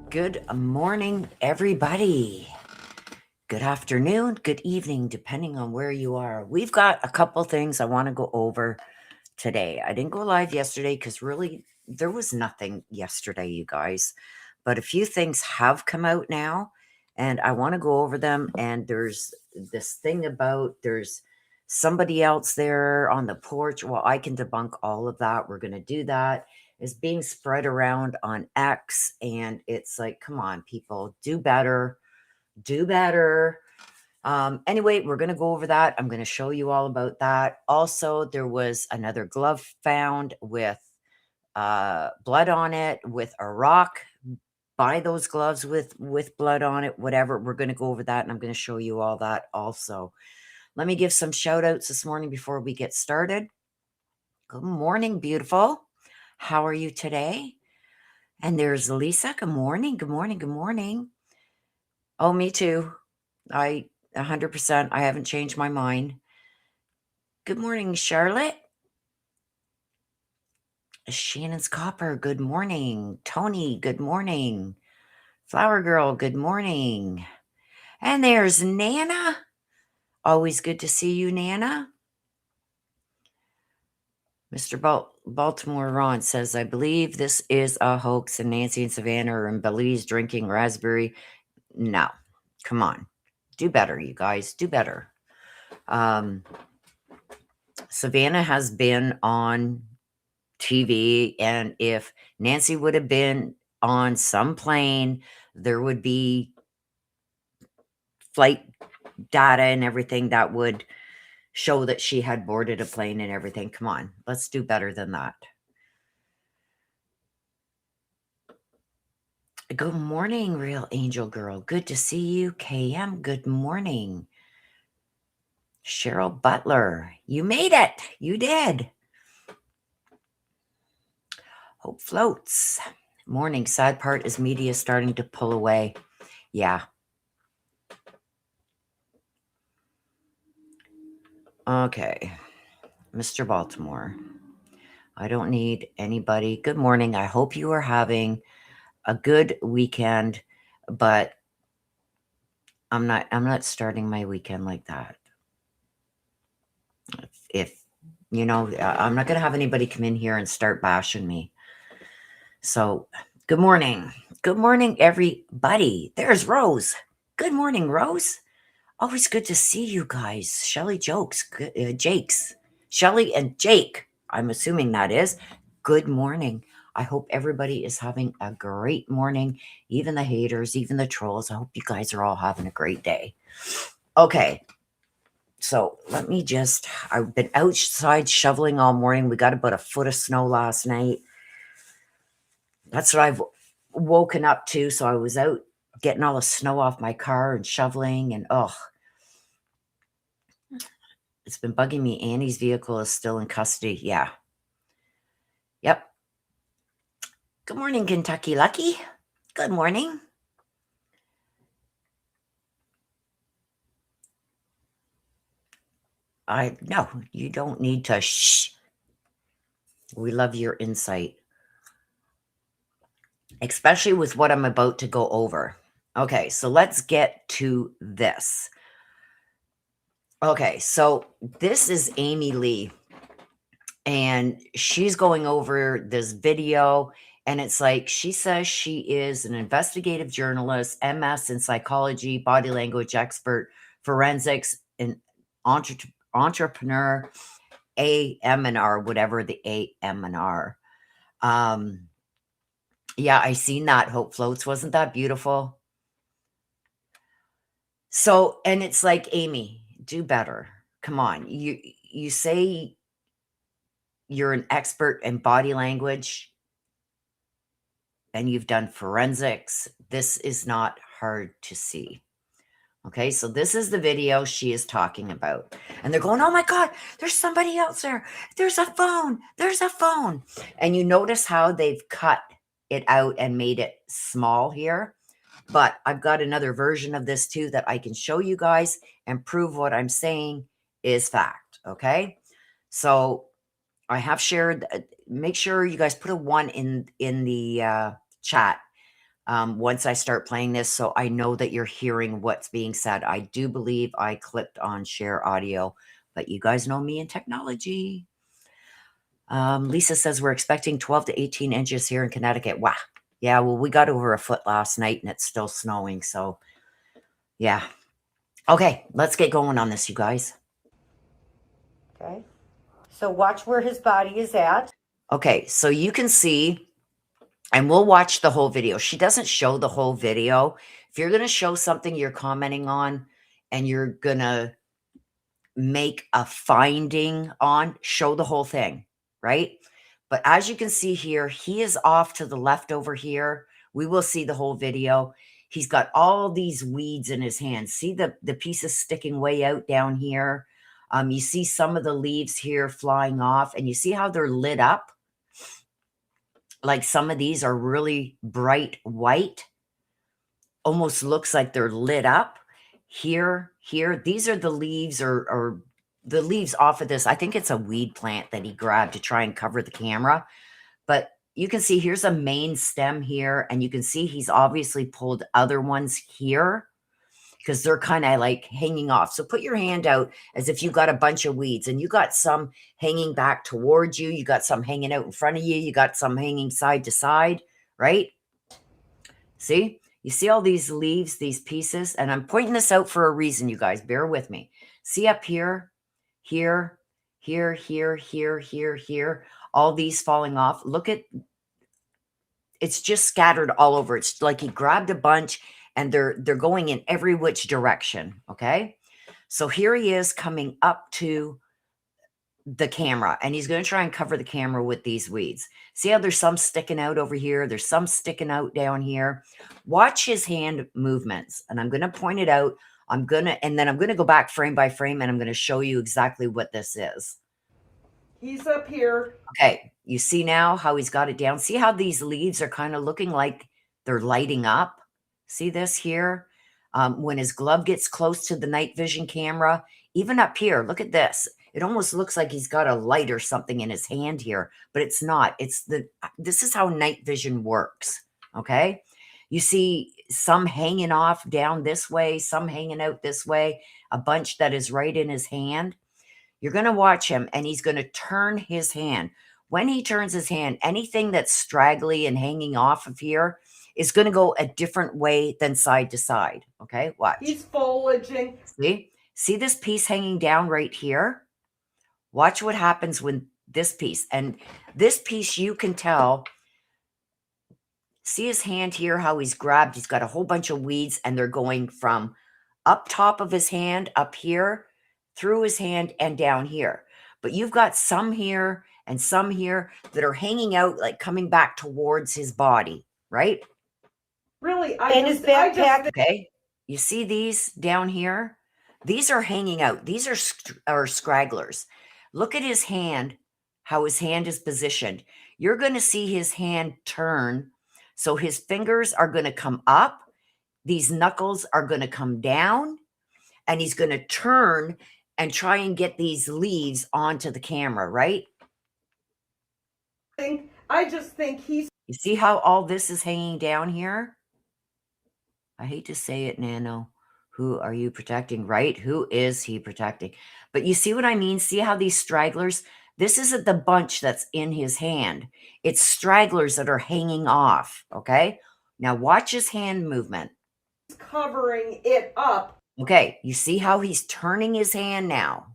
Good morning, everybody. Good afternoon, good evening, depending on where you are. We've got a couple things I want to go over today. I didn't go live yesterday because really there was nothing yesterday, you guys. But a few things have come out now, and I want to go over them. And there's this thing about there's somebody else there on the porch. Well, I can debunk all of that. We're going to do that. Is being spread around on X, and it's like, come on, people, do better, do better. Anyway, we're going to go over that. I'm going to show you all about that. Also, there was another glove found with blood on it, with a rock. Buy those gloves with blood on it, whatever. We're going to go over that, and I'm going to show you all that also. Let me give some shout outs this morning before we get started. Good morning, beautiful. How are you today? And there's Lisa. Good morning. Good morning. Good morning. Oh, me too. 100%. I haven't changed my mind. Good morning, Charlotte. Shannon's Copper. Good morning. Tony. Good morning. Flower Girl. Good morning. And there's Nana. Always good to see you, Nana. Mr. Baltimore Ron says, I believe this is a hoax and Nancy and Savannah are in Belize drinking raspberry. No, come on. Do better, you guys. Do better. Savannah has been on TV, and if Nancy would have been on some plane, there would be flight data and everything that would show that she had boarded a plane and everything. Come on, let's do better than that. Good morning, Real Angel Girl. Good to see you. KM, good morning. Cheryl Butler, you made it. You did. Hope floats. Morning. Sad part is media starting to pull away. Yeah. Okay. Mr. Baltimore, I don't need anybody. Good morning. I hope you are having a good weekend, but I'm not starting my weekend like that. If you know, I'm not going to have anybody come in here and start bashing me. So, good morning. Good morning, everybody. There's Rose. Good morning, Rose. Always good to see you guys. Shelly Jakes. Shelly and Jake. I'm assuming that is. Good morning. I hope everybody is having a great morning. Even the haters, even the trolls. I hope you guys are all having a great day. Okay. So let me just, I've been outside shoveling all morning. We got about a foot of snow last night. That's what I've woken up to. So I was out getting all the snow off my car and shoveling, and it's been bugging me. Annie's vehicle is still in custody. Yeah. Yep. Good morning, Kentucky Lucky. Good morning. No, you don't need to shh. We love your insight, especially with what I'm about to go over. Okay, so let's get to this. Okay, so this is Amy Lee, and she's going over this video, and it's like she says she is an investigative journalist, MS in psychology, body language expert, forensics, and entrepreneur, AM&R, whatever the AM&R. Yeah, I seen that, Hope Floats. Wasn't that beautiful? So, and it's like, Amy, do better. Come on. You say you're an expert in body language and you've done forensics. This is not hard to see. Okay, so this is the video she is talking about. And they're going, oh my God, there's somebody else there. There's a phone. There's a phone. And you notice how they've cut it out and made it small here. But I've got another version of this too that I can show you guys and prove what I'm saying is fact. Okay, so I have shared. Make sure you guys put a 1 in the chat once I start playing this, so I know that you're hearing what's being said. I do believe I clicked on share audio, but you guys know me in technology. Lisa says we're expecting 12 to 18 inches here in Connecticut. Wow. Yeah, well, we got over a foot last night and it's still snowing. So, yeah. Okay, let's get going on this, you guys. Okay. So watch where his body is at. Okay, so you can see, and we'll watch the whole video. She doesn't show the whole video. If you're going to show something you're commenting on and you're going to make a finding on, show the whole thing, right? But as you can see here, he is off to the left over here. We will see the whole video. He's got all these weeds in his hands. See the pieces sticking way out down here. You see some of the leaves here flying off, and you see how they're lit up. Like some of these are really bright white. Almost looks like they're lit up. Here, these are the leaves or the leaves off of this. I think it's a weed plant that he grabbed to try and cover the camera. But you can see here's a main stem here, and you can see he's obviously pulled other ones here because they're kind of like hanging off. So put your hand out as if you got a bunch of weeds, and you got some hanging back towards you. You got some hanging out in front of you. You got some hanging side to side, right? See? You see all these leaves, these pieces, and I'm pointing this out for a reason, you guys. Bear with me. See up here, here, here, here, here, here, here, all these falling off. Look at, it's just scattered all over. It's like he grabbed a bunch and they're going in every which direction, okay? So here he is coming up to the camera, and he's going to try and cover the camera with these weeds. See how there's some sticking out over here? There's some sticking out down here. Watch his hand movements, and I'm going to point it out. And then I'm going to go back frame by frame, and I'm going to show you exactly what this is. He's up here. Okay, you see now how he's got it down. See how these leaves are kind of looking like they're lighting up? See this here? When his glove gets close to the night vision camera, even up here, look at this. It almost looks like he's got a light or something in his hand here, but it's not. This is how night vision works, okay? You see some hanging off down this way, some hanging out this way, a bunch that is right in his hand. You're going to watch him, and he's going to turn his hand. When he turns his hand, anything that's straggly and hanging off of here is going to go a different way than side to side, okay? Watch. He's foliaging. See this piece hanging down right here? Watch what happens when this piece, and this piece you can tell See his hand here, how he's grabbed. He's got a whole bunch of weeds, and they're going from up top of his hand, up here, through his hand, and down here. But you've got some here and some here that are hanging out, like coming back towards his body, right? Really, And his backpack. Okay. You see these down here? These are hanging out. These are scragglers. Look at his hand, how his hand is positioned. You're going to see his hand turn. So his fingers are going to come up. These knuckles are going to come down. And he's going to turn and try and get these leaves onto the camera, right? I just think he's You see how all this is hanging down here? I hate to say it, Nano. Who are you protecting, right? Who is he protecting? But you see what I mean? See how these stragglers, this isn't the bunch that's in his hand. It's stragglers that are hanging off, okay? Now watch his hand movement. covering it up. Okay, you see how he's turning his hand now.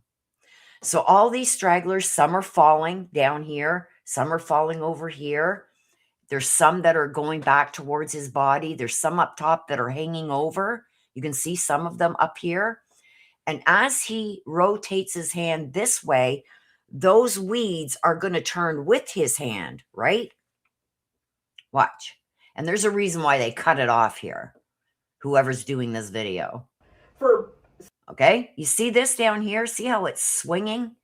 So all these stragglers, some are falling down here, some are falling over here. There's some that are going back towards his body. There's some up top that are hanging over. You can see some of them up here. And as he rotates his hand this way, those weeds are going to turn with his hand, right? Watch. And there's a reason why they cut it off here, whoever's doing this video. Okay, you see this down here? See how it's swinging?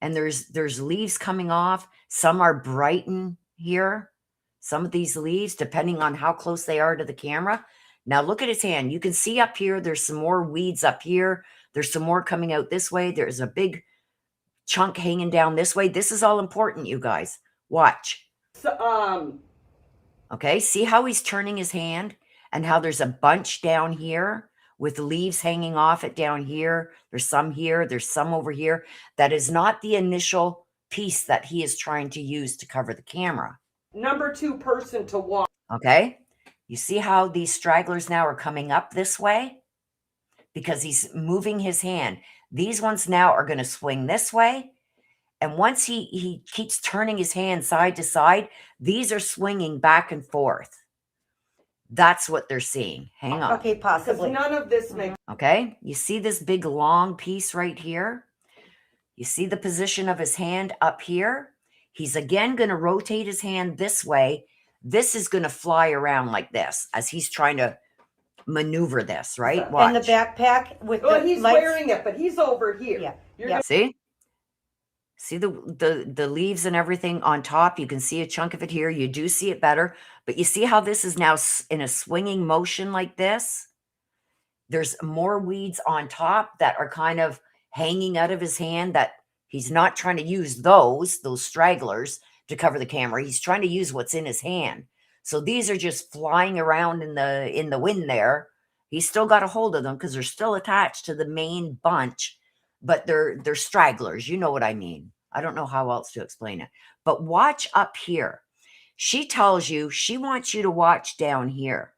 And there's leaves coming off. Some are brighten here. Some of these leaves, depending on how close they are to the camera. Now look at his hand. You can see up here, there's some more weeds up here. There's some more coming out this way. There's a big chunk hanging down this way. This is all important, you guys. Watch. Okay, see how he's turning his hand and how there's a bunch down here with leaves hanging off it down here. There's some here. There's some over here. That is not the initial piece that he is trying to use to cover the camera. Number 2 person to watch. Okay, you see how these stragglers now are coming up this way? Because he's moving his hand. These ones now are going to swing this way. And once he keeps turning his hand side to side, these are swinging back and forth. That's what they're seeing. Hang on. Okay, possibly. Because none of this makes. Okay, you see this big long piece right here? You see the position of his hand up here? He's again going to rotate his hand this way. This is going to fly around like this as he's trying to maneuver this, right? Watch. And the backpack with Well, the he's lights. wearing it, but he's over here. Yeah. You're Yeah. See? See the leaves and everything on top? You can see a chunk of it here. You do see it better. But you see how this is now in a swinging motion like this? There's more weeds on top that are kind of hanging out of his hand that he's not trying to use those stragglers to cover the camera. He's trying to use what's in his hand. So these are just flying around in the wind there. He's still got a hold of them because they're still attached to the main bunch, but they're stragglers. You know what I mean. I don't know how else to explain it. But watch up here. She tells you she wants you to watch down here.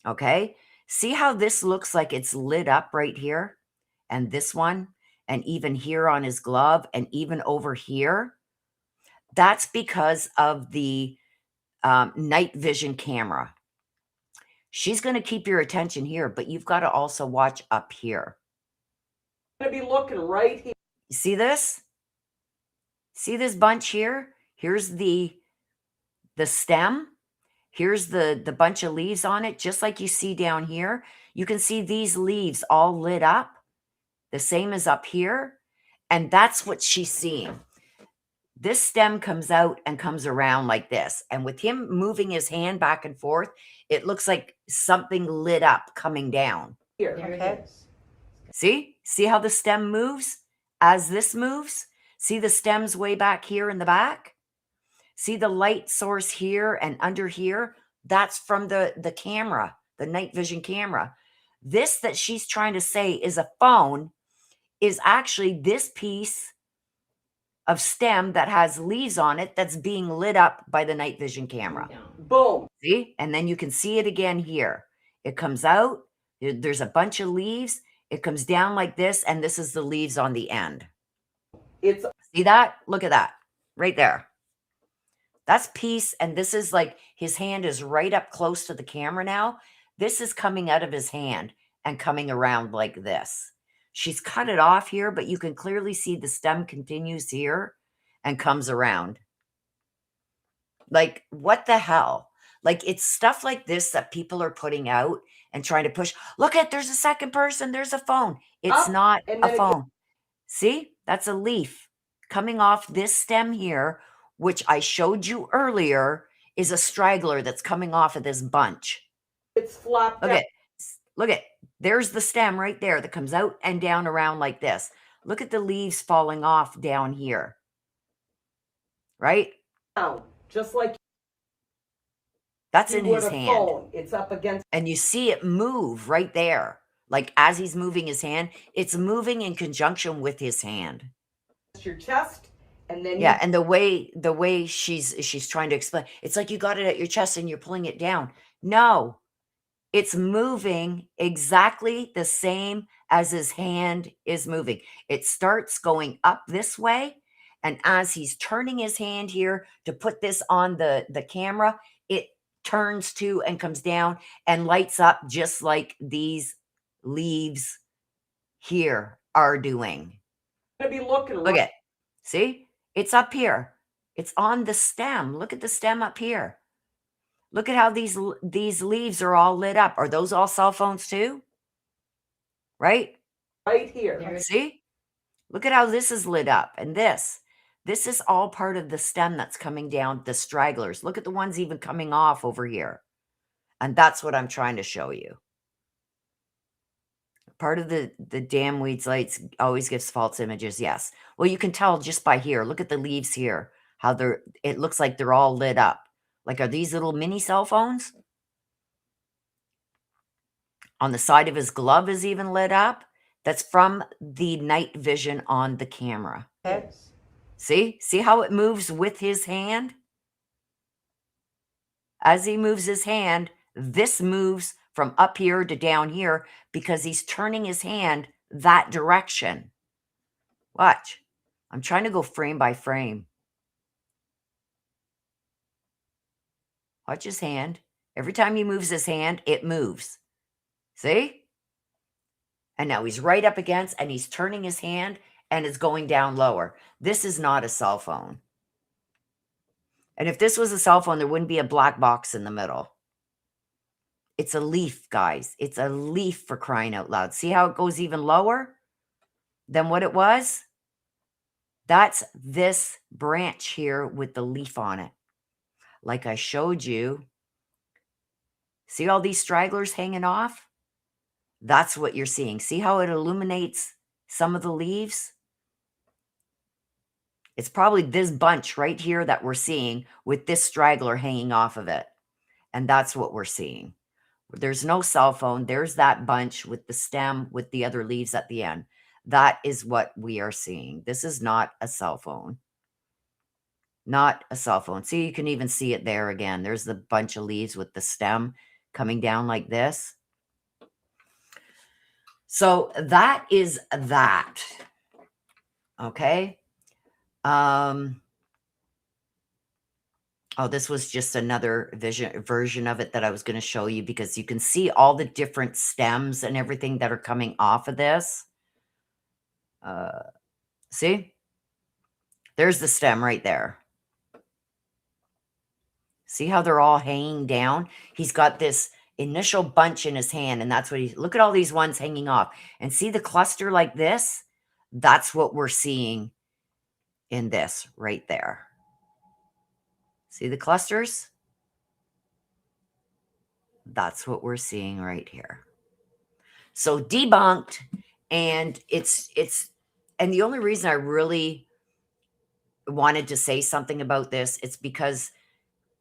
Okay? See how this looks like it's lit up right here? And this one? And even here on his glove? And even over here? That's because of the night vision camera. She's going to keep your attention here, but you've got to also watch up here. going to be looking right here. You see this? See this bunch here? Here's the stem. Here's the bunch of leaves on it, just like you see down here. You can see these leaves all lit up, the same as up here. And that's what she's seeing. This stem comes out and comes around like this. And with him moving his hand back and forth, it looks like something lit up coming down. Here. There Okay. it is. See? See how the stem moves as this moves? See the stem's way back here in the back? See the light source here and under here? That's from the camera, the night vision camera. This that she's trying to say is a phone is actually this piece of stem that has leaves on it that's being lit up by the night vision camera. Boom. See? And then you can see it again here. It comes out. There's a bunch of leaves. It comes down like this, and this is the leaves on the end. It's See that? Look at that. Right there. That's peace. And this is like his hand is right up close to the camera now. This is coming out of his hand and coming around like this. She's cut it off here, but you can clearly see the stem continues here and comes around. Like, what the hell? Like, it's stuff like this that people are putting out and trying to push. Look at, there's a second person. There's a phone. It's Up, not and a then phone. See, that's a leaf coming off this stem here, which I showed you earlier is a straggler that's coming off of this bunch. it's flopped Look out. at, look at, there's the stem right there that comes out and down around like this. Look at the leaves falling off down here, right? Down, just like That's you in would his a hand. phone. It's up against And you see it move right there. Like as he's moving his hand, it's moving in conjunction with his hand. your chest, and then Yeah, and the way she's trying to explain, it's like you got it at your chest and you're pulling it down. No, it's moving exactly the same as his hand is moving. It starts going up this way, and as he's turning his hand here to put this on the camera, it turns to and comes down and lights up just like these leaves here are doing. gonna be looking Look right. at, see? It's up here. It's on the stem. Look at the stem up here. Look at how these leaves are all lit up. Are those all cell phones too? Right? Right here. See? Look at how this is lit up. And this is all part of the stem that's coming down, the stragglers. Look at the ones even coming off over here. And that's what I'm trying to show you. Part of the damn weeds lights always gives false images. Yes. Well, you can tell just by here. Look at the leaves here. How it looks like they're all lit up. Like, are these little mini cell phones? On the side of his glove is even lit up. That's from the night vision on the camera. Yes. See how it moves with his hand? As he moves his hand, this moves from up here to down here because he's turning his hand that direction. Watch. I'm trying to go frame by frame. Watch his hand. Every time he moves his hand, it moves. See? And now he's right up against, and he's turning his hand, and it's going down lower. This is not a cell phone. And if this was a cell phone, there wouldn't be a black box in the middle. It's a leaf, guys. It's a leaf, for crying out loud. See how it goes even lower than what it was? That's this branch here with the leaf on it. Like I showed you. See all these stragglers hanging off? That's what you're seeing. See how it illuminates some of the leaves? It's probably this bunch right here that we're seeing with this straggler hanging off of it. And that's what we're seeing. There's no cell phone. There's that bunch with the stem with the other leaves at the end. That is what we are seeing. This is not a cell phone. Not a cell phone. See, you can even see it there again. There's the bunch of leaves with the stem coming down like this. So that is that. Okay. Oh, this was just another version of it that I was going to show you because you can see all the different stems and everything that are coming off of this. See? There's the stem right there. See how they're all hanging down? He's got this initial bunch in his hand, and that's what look at all these ones hanging off. And see the cluster like this? That's what we're seeing in this right there. See the clusters? That's what we're seeing right here. So debunked, and and the only reason I really wanted to say something about this, it's because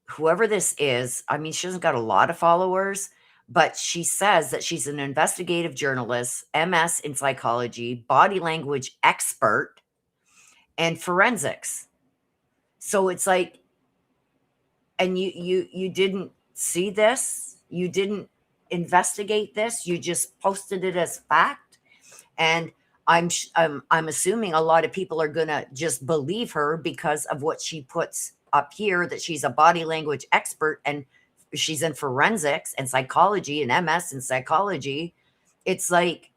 whoever this is, I mean, she hasn't got a lot of followers, but she says that she's an investigative journalist, MS in psychology, body language expert, and forensics. So it's like, and you didn't see this, you didn't investigate this, you just posted it as fact, and I'm assuming a lot of people are gonna just believe her because of what she puts up here that she's a body language expert and she's in forensics and psychology and MS in psychology. It's like,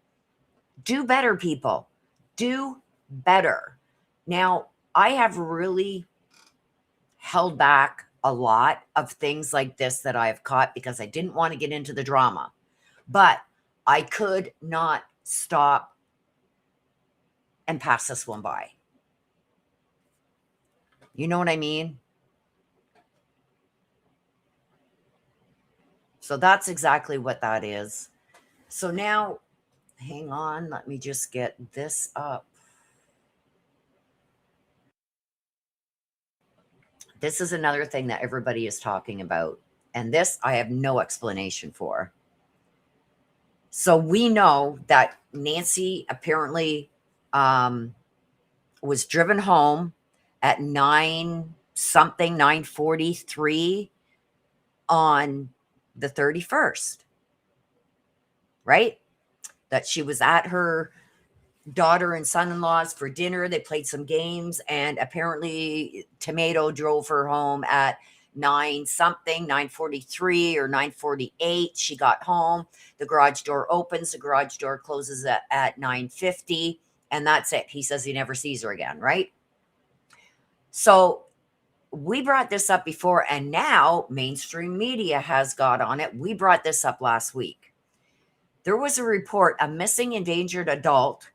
do better, people. Do better. Now, I have really held back a lot of things like this that I've caught because I didn't want to get into the drama. But I could not stop and pass this one by. You know what I mean? So that's exactly what that is. So now, hang on, let me just get this up. This is another thing that everybody is talking about. And this I have no explanation for. So we know that Nancy apparently was driven home at 9:43 on the 31st, right? That she was at her daughter and son-in-law's for dinner. They played some games, and apparently Tomato drove her home at 9:43 or 9:48. She got home. The garage door opens. The garage door closes at 9:50, and that's it. He says he never sees her again, right? So we brought this up before, and now mainstream media has got on it. We brought this up last week. There was a report, a missing endangered adult.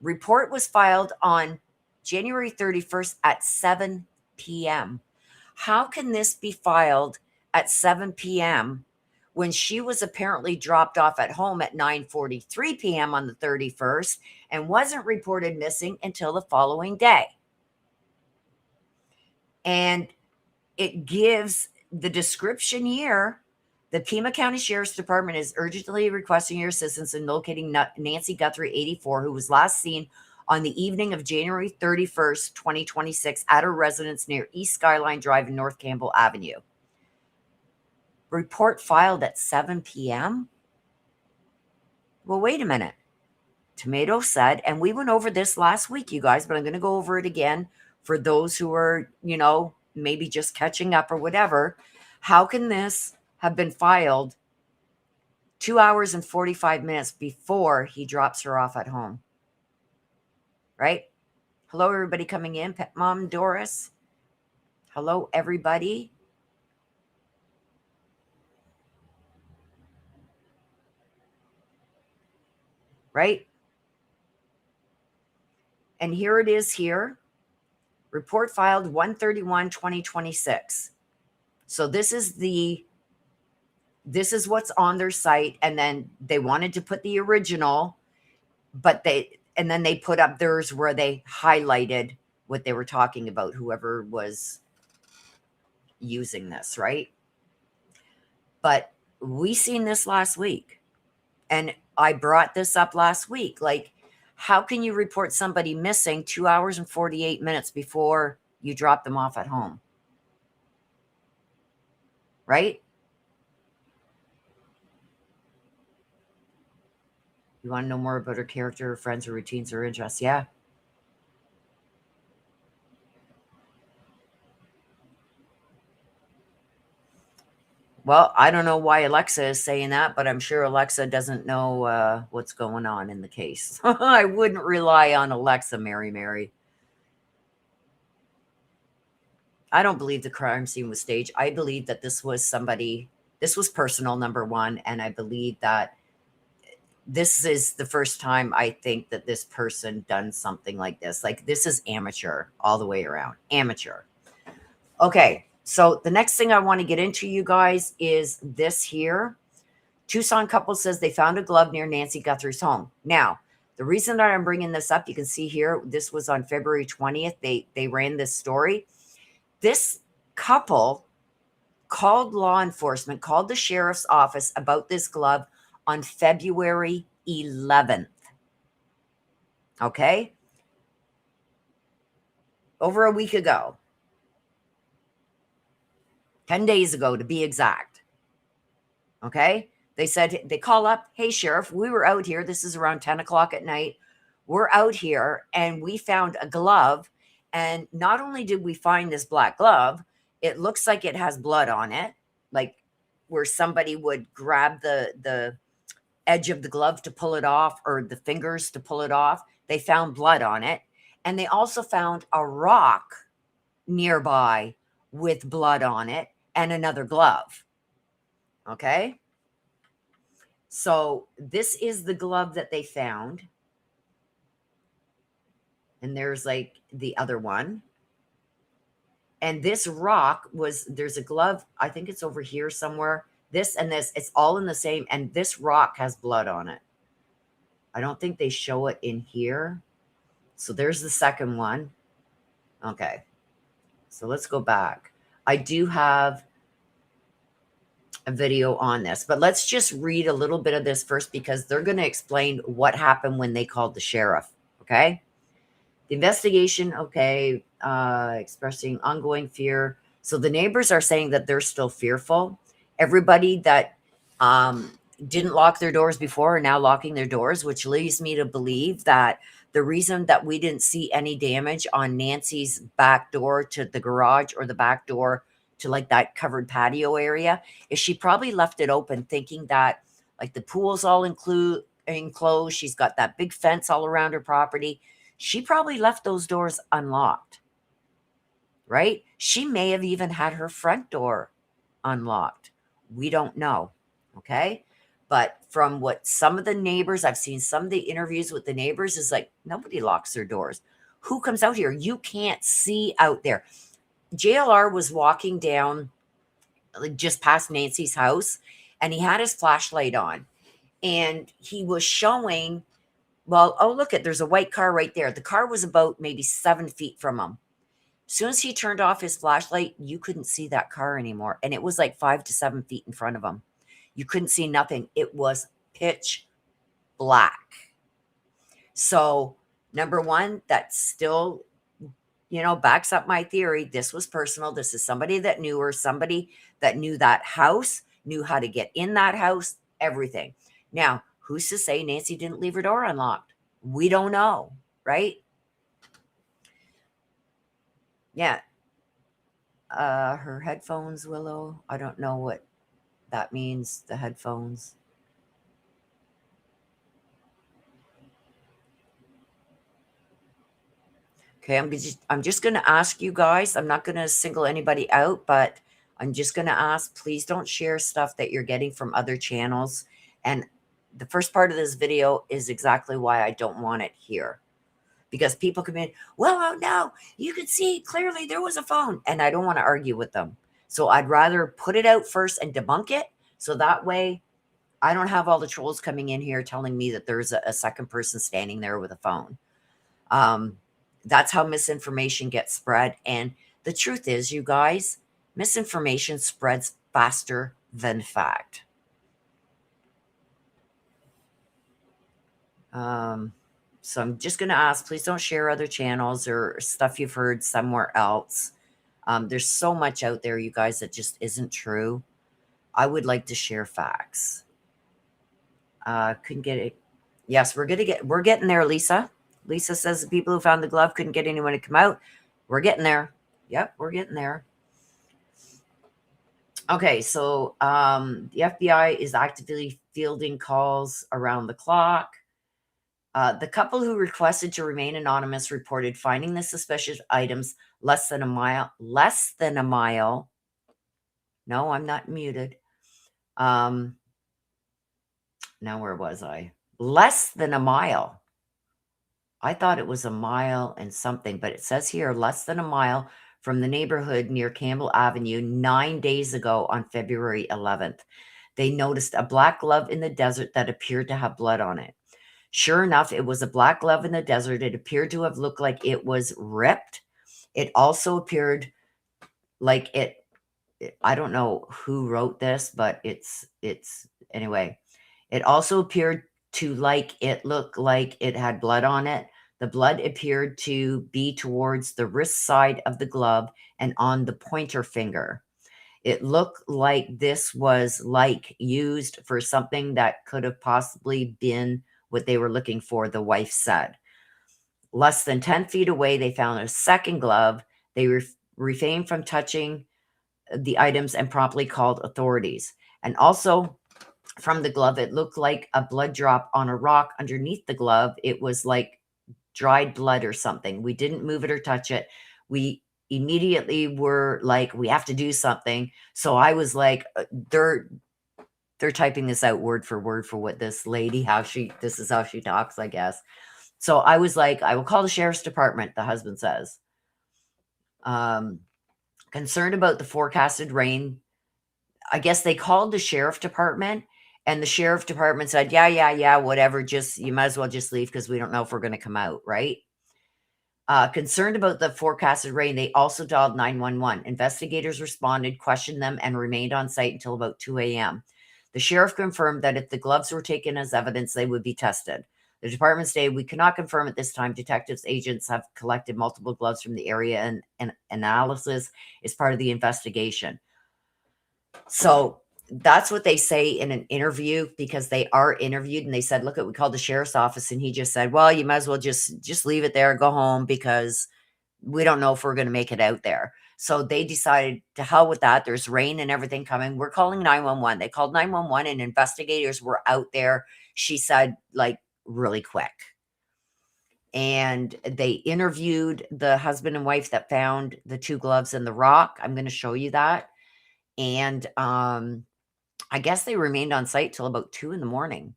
Report was filed on January 31st at 7 p.m. How can this be filed at 7 p.m. when she was apparently dropped off at home at 9:43 p.m. on the 31st and wasn't reported missing until the following day? And it gives the description here. The Pima County Sheriff's Department is urgently requesting your assistance in locating Nancy Guthrie, 84, who was last seen on the evening of January 31st, 2026 at her residence near East Skyline Drive and North Campbell Avenue. Report filed at 7 p.m. Well, wait a minute. Tomato said, and we went over this last week, you guys, but I'm going to go over it again for those who are, maybe just catching up or whatever. How can this have been filed 2 hours and 45 minutes before he drops her off at home? Right? Hello, everybody coming in. Pet Mom Doris. Hello, everybody. Right? And here it is here. Report filed 1/31/2026. So this is what's on their site. And then they wanted to put the original, but then they put up theirs where they highlighted what they were talking about, whoever was using this, right? But we seen this last week. And I brought this up last week. Like, how can you report somebody missing 2 hours and 48 minutes before you drop them off at home? Right? You want to know more about her character, her friends, her routines, her interests? Yeah. Well, I don't know why Alexa is saying that, but I'm sure Alexa doesn't know what's going on in the case. I wouldn't rely on Alexa, Mary. I don't believe the crime scene was staged. I believe that this was personal, number one. And I believe that this is the first time I think that this person done something like this. Like, this is amateur all the way around. Amateur. Okay. So the next thing I want to get into, you guys, is this here. Tucson couple says they found a glove near Nancy Guthrie's home. Now, the reason that I'm bringing this up, you can see here, this was on February 20th. They ran this story. This couple called law enforcement, called the sheriff's office about this glove on February 11th. Okay? Over a week ago. 10 days ago, to be exact. Okay? They said, they call up, hey, Sheriff, we were out here. This is around 10 o'clock at night. We're out here, and we found a glove And not only did we find this black glove, it looks like it has blood on it, like where somebody would grab the edge of the glove to pull it off, or the fingers to pull it off. They found blood on it. And they also found a rock nearby with blood on it and another glove. Okay. So this is the glove that they found. And there's like the other one. And this rock was, there's a glove, I think it's over here somewhere. This and this, it's all in the same. And this rock has blood on it. I don't think they show it in here. So there's the second one. Okay. So let's go back. I do have a video on this, but let's just read a little bit of this first, because they're going to explain what happened when they called the sheriff. Okay. The investigation. Okay. Expressing ongoing fear. So the neighbors are saying that they're still fearful. Everybody that didn't lock their doors before are now locking their doors, which leads me to believe that the reason that we didn't see any damage on Nancy's back door to the garage, or the back door to like that covered patio area, is she probably left it open, thinking that like the pool's all enclosed. She's got that big fence all around her property. She probably left those doors unlocked, right? She may have even had her front door unlocked. We don't know. Okay. But from what some of the neighbors, I've seen some of the interviews with the neighbors, is like, nobody locks their doors. Who comes out here? You can't see out there. JLR was walking down like just past Nancy's house, and he had his flashlight on, and he was showing, well, oh, look at, there's a white car right there. The car was about maybe 7 feet from him. As soon as he turned off his flashlight, you couldn't see that car anymore. And it was like 5 to 7 feet in front of him. You couldn't see nothing. It was pitch black. So, number one, that still, backs up my theory. This was personal. This is somebody that knew her, somebody that knew that house, knew how to get in that house, everything. Now, who's to say Nancy didn't leave her door unlocked? We don't know, right? Yeah. Her headphones, Willow. I don't know what that means, the headphones. Okay, I'm just going to ask you guys. I'm not going to single anybody out, but I'm just going to ask, please don't share stuff that you're getting from other channels. And the first part of this video is exactly why I don't want it here. Because people come in, well, oh no, you could see clearly there was a phone. And I don't want to argue with them. So I'd rather put it out first and debunk it. So that way I don't have all the trolls coming in here telling me that there's a second person standing there with a phone. That's how misinformation gets spread. And the truth is, you guys, misinformation spreads faster than fact. So I'm just going to ask, please don't share other channels or stuff you've heard somewhere else. There's so much out there, you guys, that just isn't true. I would like to share facts. Couldn't get it. Yes, we're getting there, Lisa. Lisa says the people who found the glove couldn't get anyone to come out. We're getting there. Yep, we're getting there. Okay, so the FBI is actively fielding calls around the clock. The couple who requested to remain anonymous reported finding the suspicious items less than a mile. No, I'm not muted. Now, where was I? Less than a mile. I thought it was a mile and something, but it says here less than a mile from the neighborhood near Campbell Avenue 9 days ago on February 11th. They noticed a black glove in the desert that appeared to have blood on it. Sure enough, it was a black glove in the desert. It appeared to have looked like it was ripped. It also appeared like I don't know who wrote this, but it's anyway. It also appeared to look like it had blood on it. The blood appeared to be towards the wrist side of the glove and on the pointer finger. It looked like this was used for something that could have possibly been what they were looking for, the wife said. Less than 10 feet away, they found a second glove. They refrained from touching the items and promptly called authorities. And also from the glove, it looked like a blood drop on a rock underneath the glove. It was like dried blood or something. We didn't move it or touch it. We immediately were like, we have to do something. So I was like, they're typing this out word for what this lady, this is how she talks, I guess. So I was like, I will call the sheriff's department, the husband says. Concerned about the forecasted rain, I guess they called the sheriff department, and the sheriff department said, yeah, whatever. Just, you might as well just leave because we don't know if we're going to come out, right? Concerned about the forecasted rain, they also dialed 911. Investigators responded, questioned them, and remained on site until about 2 a.m. The sheriff confirmed that if the gloves were taken as evidence, they would be tested. The department stated, we cannot confirm at this time. Detectives agents have collected multiple gloves from the area, and analysis is part of the investigation. So that's what they say in an interview, because they are interviewed, and they said, look, we called the sheriff's office, and he just said, well, you might as well just leave it there, go home, because we don't know if we're going to make it out there. So they decided to hell with that. There's rain and everything coming. We're calling 911. They called 911, and investigators were out there, she said, like really quick. And they interviewed the husband and wife that found the two gloves in the rock. I'm going to show you that. And I guess they remained on site till about 2 in the morning.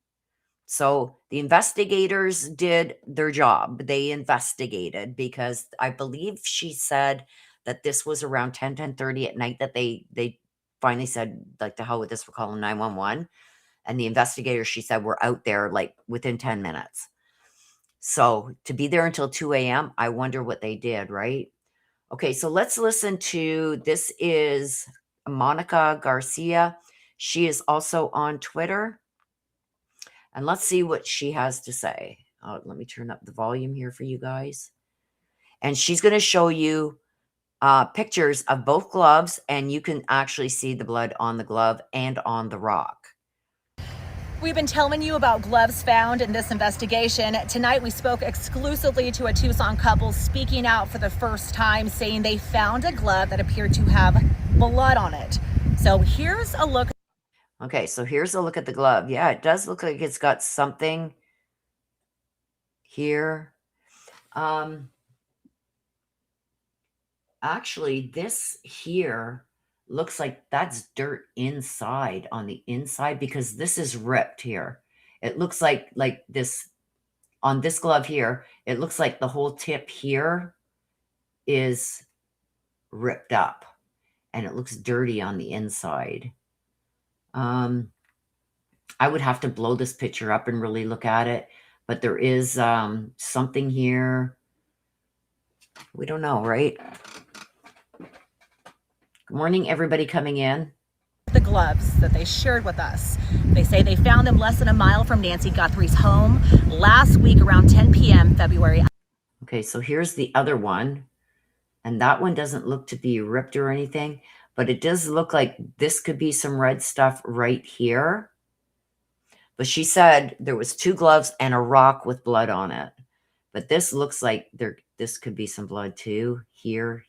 So the investigators did their job. They investigated, because I believe she said that this was around 10:30 at night that they finally said, like, to hell with this, we're calling 911. And the investigators, she said, were out there like within 10 minutes. So to be there until 2 a.m., I wonder what they did, right? Okay, so let's listen to, this is Monica Garcia. She is also on Twitter. And let's see what she has to say. Let me turn up the volume here for you guys. And she's going to show you pictures of both gloves, and you can actually see the blood on the glove and on the rock. We've been telling you about gloves found in this investigation. Tonight, we spoke exclusively to a Tucson couple speaking out for the first time, saying they found a glove that appeared to have blood on it. So here's a look. Okay, so here's a look at the glove. Yeah, it does look like it's got something here. Actually, this here looks like that's dirt inside, on the inside, because this is ripped here. It looks like this on this glove here. It looks like the whole tip here is ripped up, and it looks dirty on the inside. I would have to blow this picture up and really look at it, but there is something here. We don't know, right? Good morning, everybody coming in. The gloves that they shared with us. They say they found them less than a mile from Nancy Guthrie's home last week around 10 p.m. February. Okay, so here's the other one. And that one doesn't look to be ripped or anything, but it does look like this could be some red stuff right here. But she said there was two gloves and a rock with blood on it. But this looks like this could be some blood too. Here.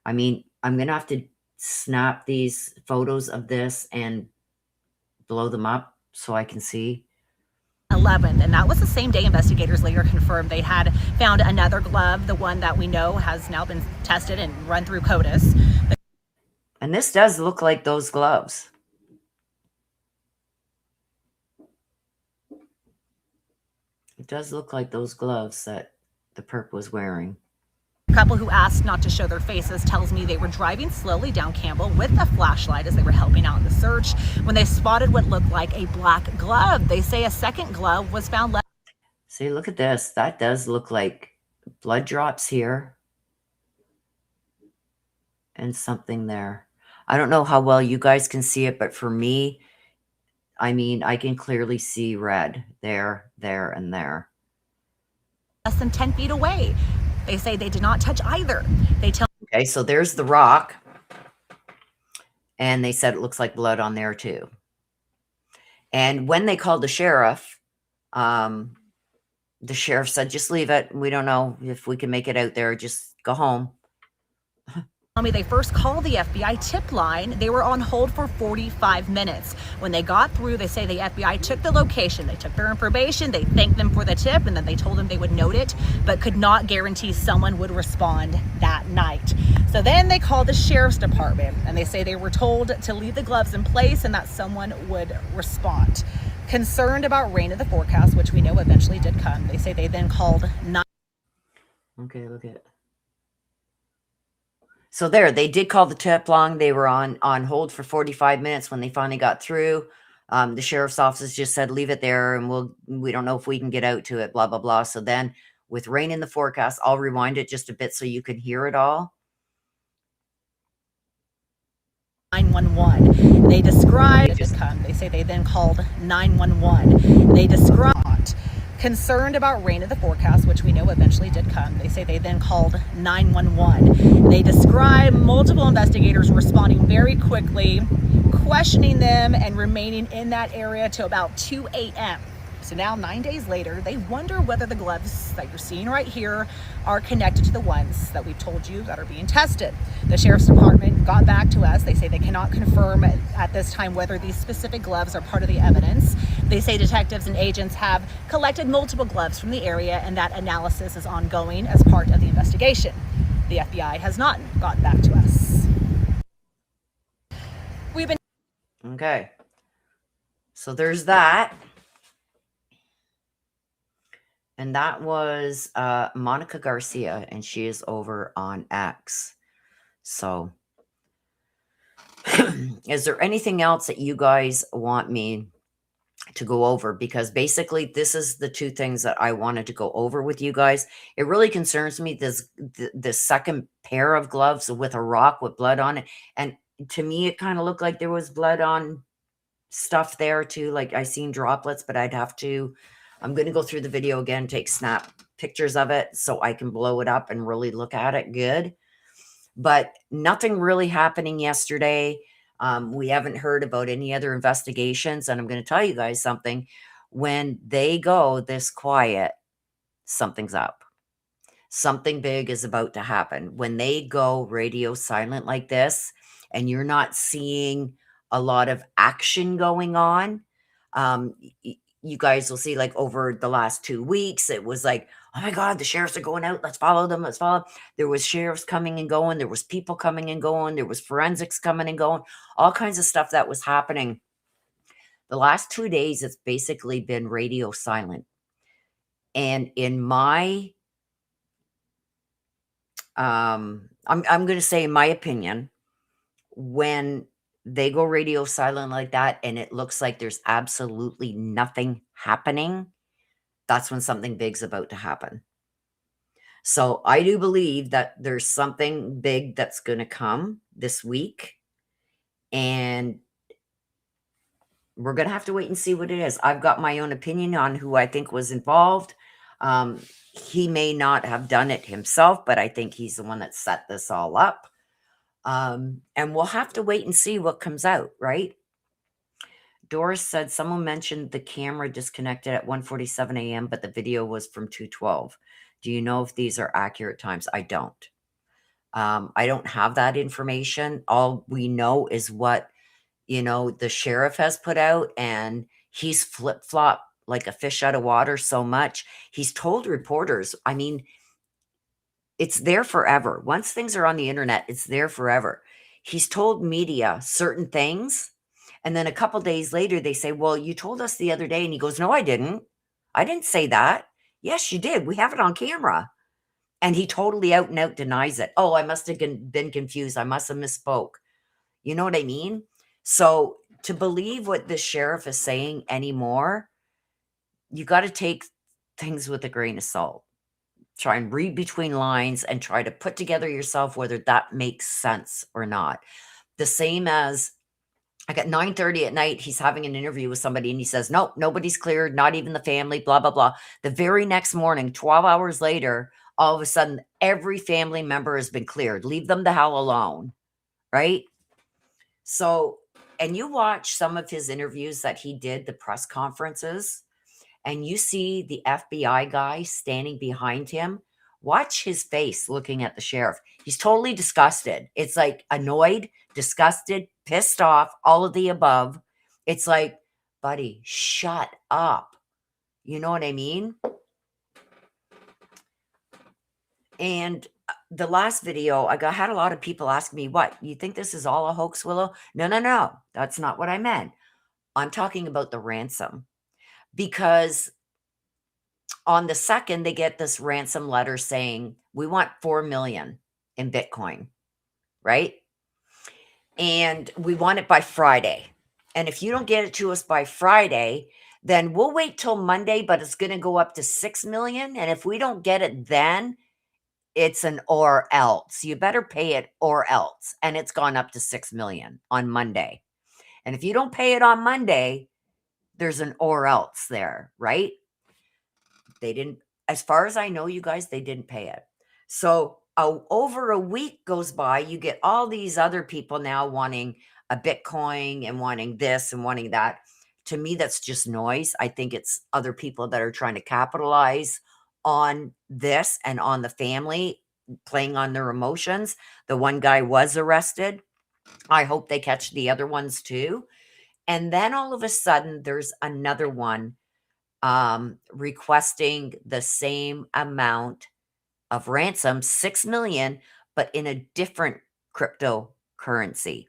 I mean, I'm going to have to snap these photos of this and blow them up so I can see. 11th, and that was the same day investigators later confirmed they had found another glove, the one that we know has now been tested and run through CODIS. And this does look like those gloves. It does look like those gloves that the perp was wearing. A couple who asked not to show their faces tells me they were driving slowly down Campbell with a flashlight as they were helping out in the search when they spotted what looked like a black glove. They say a second glove was found. See, look at this. That does look like blood drops here and something there. I don't know how well you guys can see it, but for me, I mean, I can clearly see red there, and there. Less than 10 feet away. They say they did not touch either. Okay, so there's the rock. And they said it looks like blood on there too. And when they called the sheriff, the sheriff said, just leave it. We don't know if we can make it out there. Just go home. They first called the FBI tip line. They were on hold for 45 minutes. When they got through, they say the FBI took the location, they took their information, they thanked them for the tip, and then they told them they would note it, but could not guarantee someone would respond that night. So then they called the sheriff's department, and they say they were told to leave the gloves in place and that someone would respond. Concerned about rain in the forecast, which we know eventually did come, they say they then called 911. Okay, look at it. So there, they did call the tip line. They were on hold for 45 minutes when they finally got through. The sheriff's office just said, leave it there, and we don't know if we can get out to it, blah, blah, blah. So then with rain in the forecast, I'll rewind it just a bit so you can hear it all. 911. They described, they say they then called 911. They described concerned about rain in the forecast, which we know eventually did come. They say they then called 911. They describe multiple investigators responding very quickly, questioning them, and remaining in that area till about 2 a.m. So now 9 days later, they wonder whether the gloves that you're seeing right here are connected to the ones that we've told you that are being tested. The sheriff's department got back to us. They say they cannot confirm at this time whether these specific gloves are part of the evidence. They say detectives and agents have collected multiple gloves from the area, and that analysis is ongoing as part of the investigation. The FBI has not gotten back to us. We've been Okay. So there's that. And that was Monica Garcia, and she is over on X. So is there anything else that you guys want me to go over? Because basically this is the two things that I wanted to go over with you guys. It really concerns me, the second pair of gloves with a rock with blood on it. And to me, it kind of looked like there was blood on stuff there too. Like I seen droplets, but I'm going to go through the video again, take snap pictures of it so I can blow it up and really look at it good. But nothing really happening yesterday. We haven't heard about any other investigations. And I'm going to tell you guys something. When they go this quiet, something's up. Something big is about to happen. When they go radio silent like this, and you're not seeing a lot of action going on, you guys will see, like, over the last 2 weeks, it was like, oh my God, the sheriffs are going out. Let's follow them. Let's follow. There was sheriffs coming and going. There was people coming and going. There was forensics coming and going. All kinds of stuff that was happening. The last 2 days, it's basically been radio silent. And in my, I'm going to say, in my opinion, when they go radio silent like that and it looks like there's absolutely nothing happening, that's when something big's about to happen. So I do believe that there's something big that's going to come this week, and we're going to have to wait and see what it is. I've got my own opinion on who I think was involved. He may not have done it himself, but I think he's the one that set this all up. And we'll have to wait and see what comes out, right? Doris said someone mentioned the camera disconnected at 1:47 a.m., but the video was from 2:12. Do you know if these are accurate times? I don't. I don't have that information. All we know is what, the sheriff has put out, and he's flip-flopped like a fish out of water so much. He's told reporters, I mean, it's there forever. Once things are on the internet, it's there forever. He's told media certain things, and then a couple days later, they say, well, you told us the other day. And he goes, no, I didn't. I didn't say that. Yes, you did. We have it on camera. And he totally out and out denies it. Oh, I must have been confused. I must have misspoke. You know what I mean? So to believe what the sheriff is saying anymore, you got to take things with a grain of salt. Try and read between lines and try to put together yourself whether that makes sense or not. The same as, like, at 9:30 at night, he's having an interview with somebody and he says, nope, nobody's cleared, not even the family, blah, blah, blah. The very next morning, 12 hours later, all of a sudden, every family member has been cleared. Leave them the hell alone, right? So, and you watch some of his interviews that he did, the press conferences, and you see the FBI guy standing behind him, watch his face looking at the sheriff. He's totally disgusted. It's like annoyed, disgusted, pissed off, all of the above. It's like, buddy, shut up. You know what I mean? And the last video, had a lot of people asking me, what, you think this is all a hoax, Willow? No. That's not what I meant. I'm talking about the ransom. Because on the 2nd, they get this ransom letter saying, we want 4 million in Bitcoin, right? And we want it by Friday. And if you don't get it to us by Friday, then we'll wait till Monday, but it's going to go up to 6 million. And if we don't get it then, it's an or else. You better pay it or else. And it's gone up to 6 million on Monday. And if you don't pay it on Monday, there's an or else there, right? They didn't, as far as I know, you guys, they didn't pay it. So over a week goes by, you get all these other people now wanting a Bitcoin and wanting this and wanting that. To me, that's just noise. I think it's other people that are trying to capitalize on this and on the family, playing on their emotions. The one guy was arrested. I hope they catch the other ones too. And then all of a sudden, there's another one requesting the same amount of ransom, 6 million, but in a different cryptocurrency.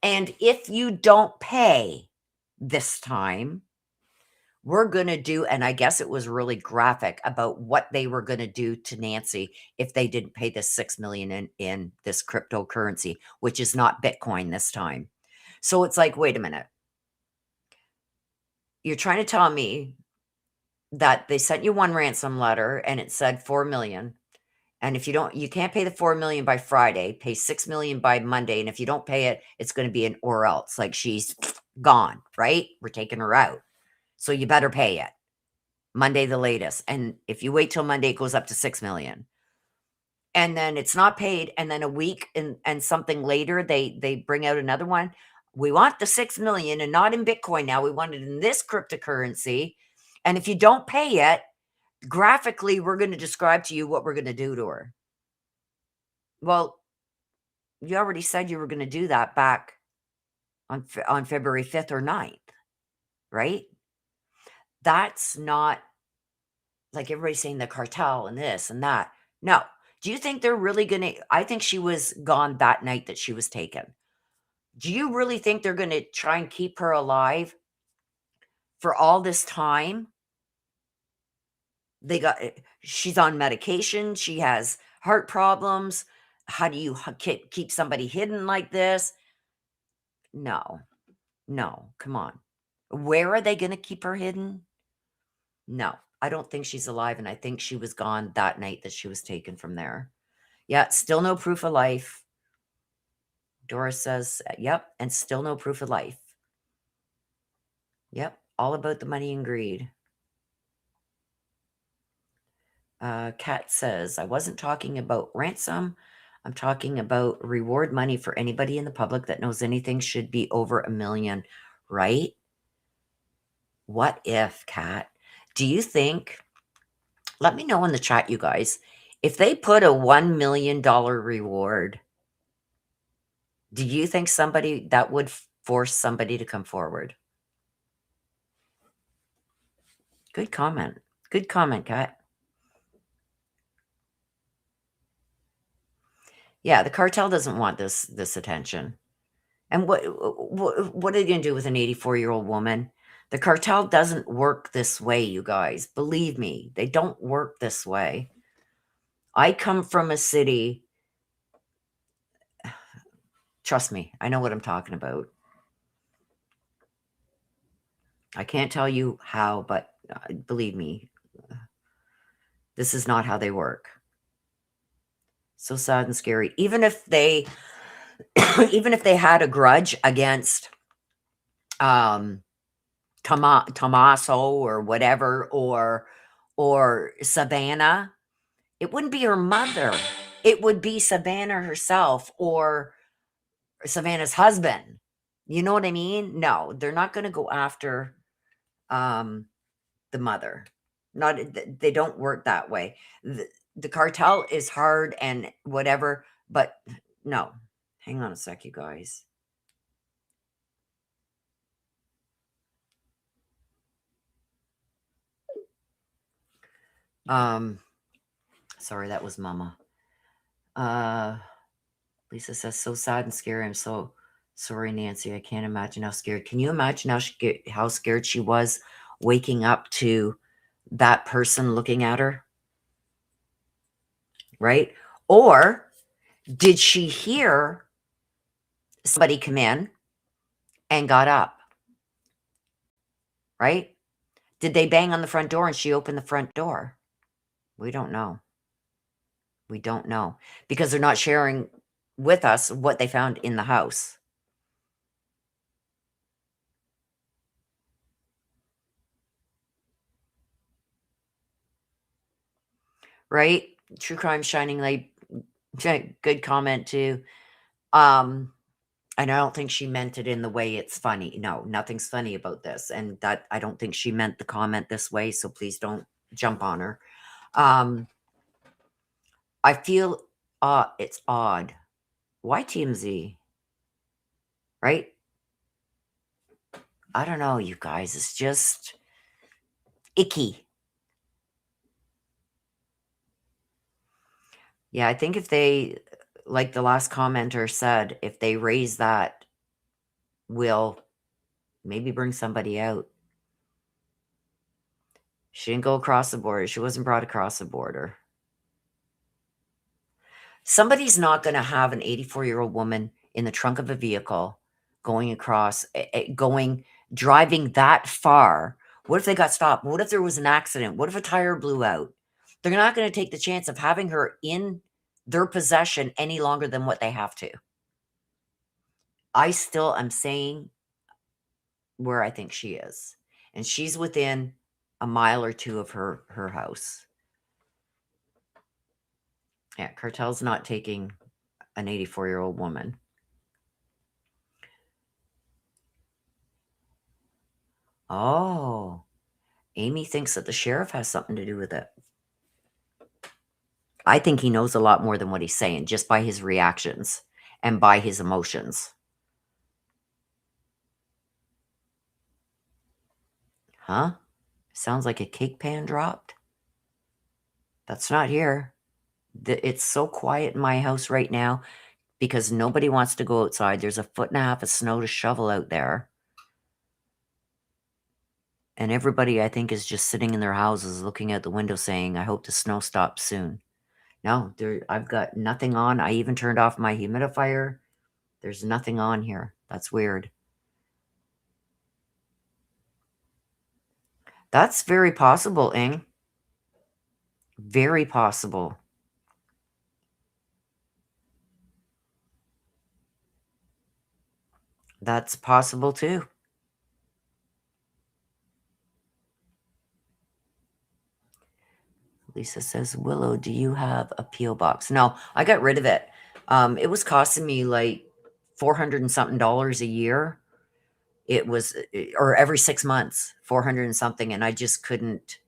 And if you don't pay this time, we're going to do, and I guess it was really graphic about what they were going to do to Nancy if they didn't pay this 6 million in this cryptocurrency, which is not Bitcoin this time. So it's like, wait a minute. You're trying to tell me that they sent you one ransom letter and it said 4 million. And if you can't pay the 4 million by Friday, pay 6 million by Monday. And if you don't pay it, it's going to be an or else. Like, she's gone, right? We're taking her out. So you better pay it. Monday, the latest. And if you wait till Monday, it goes up to 6 million. And then it's not paid. And then a week and something later, they bring out another one. We want the 6 million and not in Bitcoin now. We want it in this cryptocurrency. And if you don't pay it, graphically, we're going to describe to you what we're going to do to her. Well, you already said you were going to do that back on February 5th or 9th, right? That's not like everybody's saying the cartel and this and that. No. Do you think they're really going to? I think she was gone that night that she was taken. Do you really think they're going to try and keep her alive for all this time? She's on medication. She has heart problems. How do you keep somebody hidden like this? No, come on. Where are they going to keep her hidden? No, I don't think she's alive. And I think she was gone that night that she was taken from there. Yeah, still no proof of life. Doris says, yep, and still no proof of life. Yep, all about the money and greed. Kat says, I wasn't talking about ransom. I'm talking about reward money for anybody in the public that knows anything should be over $1 million, right? What if, Kat? Do you think, let me know in the chat, you guys, if they put a $1 million reward, do you think that would force somebody to come forward? Good comment. Good comment, Kat. Yeah, the cartel doesn't want this attention. And what are they going to do with an 84-year-old woman? The cartel doesn't work this way, you guys. Believe me, they don't work this way. I come from a city. Trust me, I know what I'm talking about. I can't tell you how, but believe me, this is not how they work. So sad and scary. Even if they had a grudge against Tommaso or whatever, or Savannah, it wouldn't be her mother. It would be Savannah herself or Savannah's husband. You know what I mean? No, they're not going to go after the the mother. Not they don't work that way. The cartel is hard and whatever, but no. Hang on a sec, you guys. Sorry, that was Mama. Lisa says, so sad and scary. I'm so sorry, Nancy. I can't imagine how scared. Can you imagine how scared she was waking up to that person looking at her? Right? Or did she hear somebody come in and got up? Right? Did they bang on the front door and she opened the front door? We don't know. We don't know because they're not sharing with us what they found in the house. Right? True crime shining light. Good comment too. And I don't think she meant it in the way it's funny. No, nothing's funny about this. And that I don't think she meant the comment this way. So please don't jump on her. I feel it's odd. Why TMZ? Right? I don't know, you guys. It's just icky. Yeah, I think if they, like the last commenter said, if they raise that, will maybe bring somebody out. She didn't go across the border. She wasn't brought across the border. Somebody's not going to have an 84-year-old woman in the trunk of a vehicle going across, driving that far. What if they got stopped? What if there was an accident? What if a tire blew out? They're not going to take the chance of having her in their possession any longer than what they have to. I still am saying where I think she is. And she's within a mile or two of her house. Yeah, cartel's not taking an 84-year-old woman. Oh, Amy thinks that the sheriff has something to do with it. I think he knows a lot more than what he's saying just by his reactions and by his emotions. Huh? Sounds like a cake pan dropped. That's not here. It's so quiet in my house right now because nobody wants to go outside. There's 1.5 feet of snow to shovel out there. And everybody, I think, is just sitting in their houses looking out the window saying, I hope the snow stops soon. No, I've got nothing on. I even turned off my humidifier. There's nothing on here. That's weird. That's very possible, Ing. Very possible. That's possible too. Lisa says, Willow, do you have a P.O. box? No, I got rid of it. It was costing me like $400 and something a year. It was, or every 6 months, 400 and something. And I just couldn't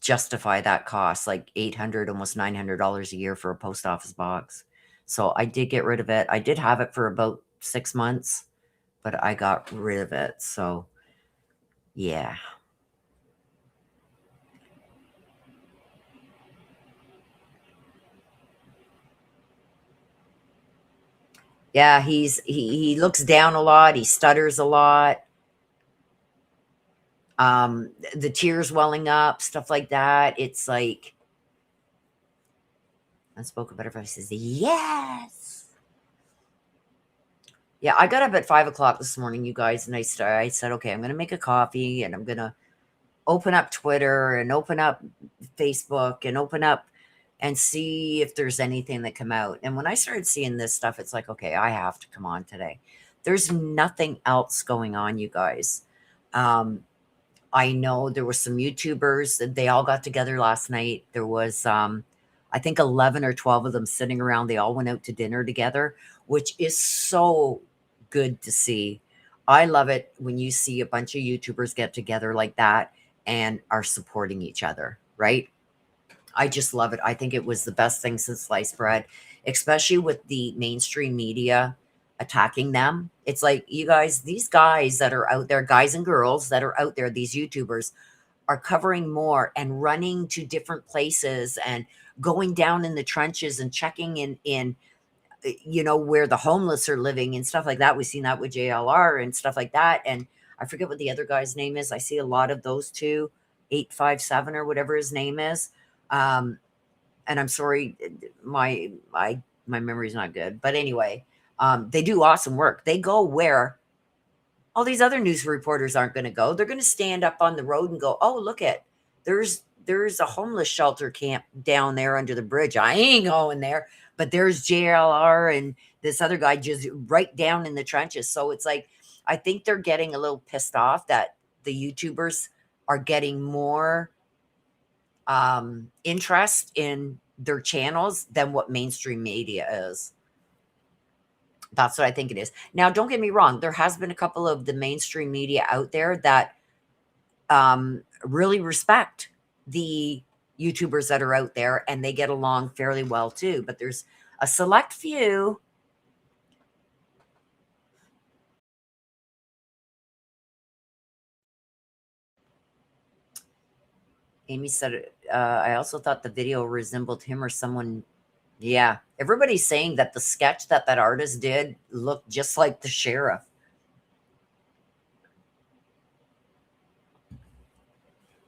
justify that cost, like $800, almost $900 a year for a post office box. So I did get rid of it. I did have it for about 6 months, but I got rid of it. So yeah. Yeah, he looks down a lot. He stutters a lot. The tears welling up, stuff like that. It's like unspoken butterfly says, yes. Yeah, I got up at 5 o'clock this morning, you guys, and I said, okay, I'm gonna make a coffee and I'm gonna open up Twitter and open up Facebook and open up and see if there's anything that come out. And when I started seeing this stuff, it's like, okay, I have to come on today. There's nothing else going on, you guys. I know there were some YouTubers that they all got together last night. There was, I think 11 or 12 of them sitting around. They all went out to dinner together, which is so good to see. I love it when you see a bunch of YouTubers get together like that and are supporting each other, right? I just love it. I think it was the best thing since sliced bread, especially with the mainstream media attacking them. It's like, you guys, these guys that are out there, guys and girls that are out there, these YouTubers are covering more and running to different places and going down in the trenches and checking in where the homeless are living and stuff like that. We've seen that with JLR and stuff like that. And I forget what the other guy's name is. I see a lot of those two, 857 or whatever his name is. And I'm sorry, my memory's not good. But anyway, they do awesome work. They go where all these other news reporters aren't going to go. They're going to stand up on the road and go, "Oh, look at there's a homeless shelter camp down there under the bridge. I ain't going there." But there's JLR and this other guy just right down in the trenches. So it's like, I think they're getting a little pissed off that the YouTubers are getting more interest in their channels than what mainstream media is. That's what I think it is. Now, don't get me wrong. There has been a couple of the mainstream media out there that really respect the YouTubers that are out there, and they get along fairly well too. But there's a select few. Amy said, I also thought the video resembled him or someone. Yeah, everybody's saying that the sketch that artist did looked just like the sheriff.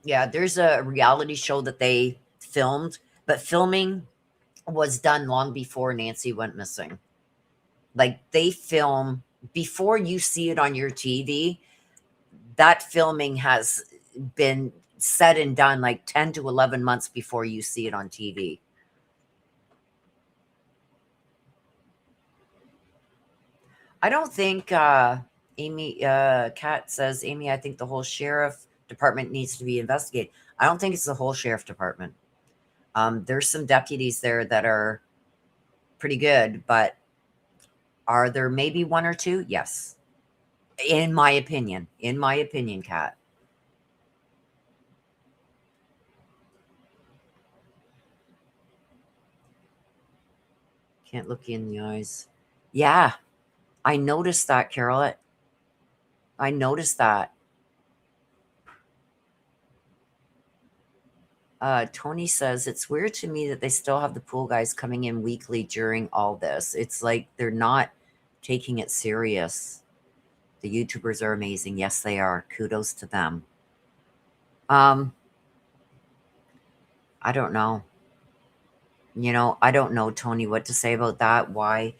Yeah, there's a reality show that they filmed, but filming was done long before Nancy went missing. Like, they film before you see it on your TV. That filming has been said and done like 10 to 11 months before you see it on TV. I don't think Amy Kat says, Amy, I think the whole sheriff department needs to be investigated. I don't think it's the whole sheriff department. There's some deputies there that are pretty good, but are there maybe one or two? Yes. In my opinion, Kat. Can't look you in the eyes. Yeah, I noticed that, Carol. I noticed that. Tony says, it's weird to me that they still have the pool guys coming in weekly during all this. It's like they're not taking it serious. The YouTubers are amazing. Yes, they are. Kudos to them. I don't know. I don't know, Tony, what to say about that. Why?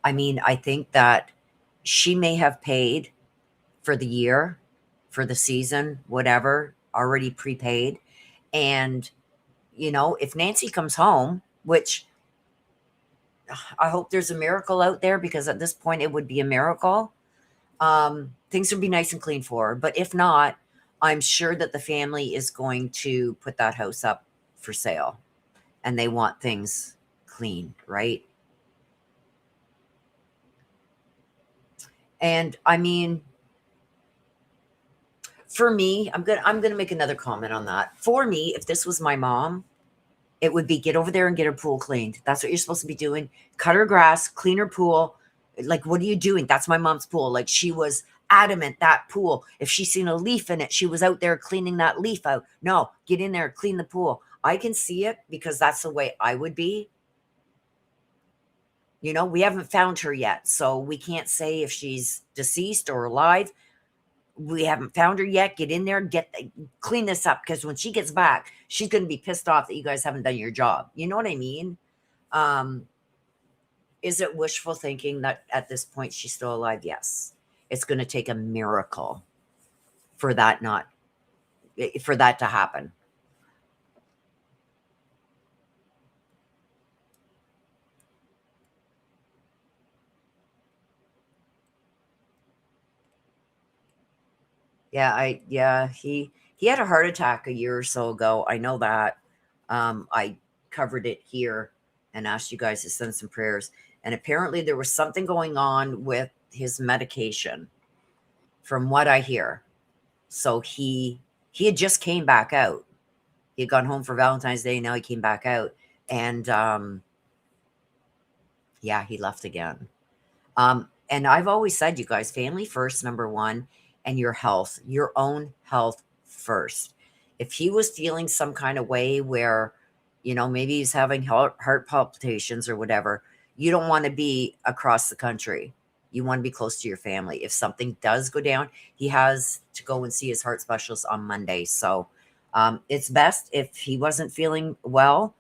I mean, I think that she may have paid for the year, for the season, whatever, already prepaid. And, if Nancy comes home, which I hope there's a miracle out there, because at this point it would be a miracle. Things would be nice and clean for her. But if not, I'm sure that the family is going to put that house up for sale, and they want things clean, right? And I mean, for me, I'm gonna make another comment on that. For me, if this was my mom, it would be get over there and get her pool cleaned. That's what you're supposed to be doing. Cut her grass, clean her pool. Like, what are you doing? That's my mom's pool. Like, she was adamant that pool, if she seen a leaf in it, she was out there cleaning that leaf out. No, get in there, clean the pool. I can see it because that's the way I would be. We haven't found her yet, so we can't say if she's deceased or alive. We haven't found her yet. Get in there, clean this up, because when she gets back, she's going to be pissed off that you guys haven't done your job. You know what I mean? Is it wishful thinking that at this point she's still alive? Yes. It's going to take a miracle for that to happen. Yeah, he had a heart attack a year or so ago. I know that. I covered it here and asked you guys to send some prayers. And apparently there was something going on with his medication. from what I hear. So he had just came back out. He had gone home for Valentine's Day. Now he came back out. And yeah, he left again. And I've always said, you guys, family first, number one, and your health, your own health first. If he was feeling some kind of way where, maybe he's having heart palpitations or whatever, you don't want to be across the country. You want to be close to your family. If something does go down, he has to go and see his heart specialist on Monday. So it's best if he wasn't feeling well,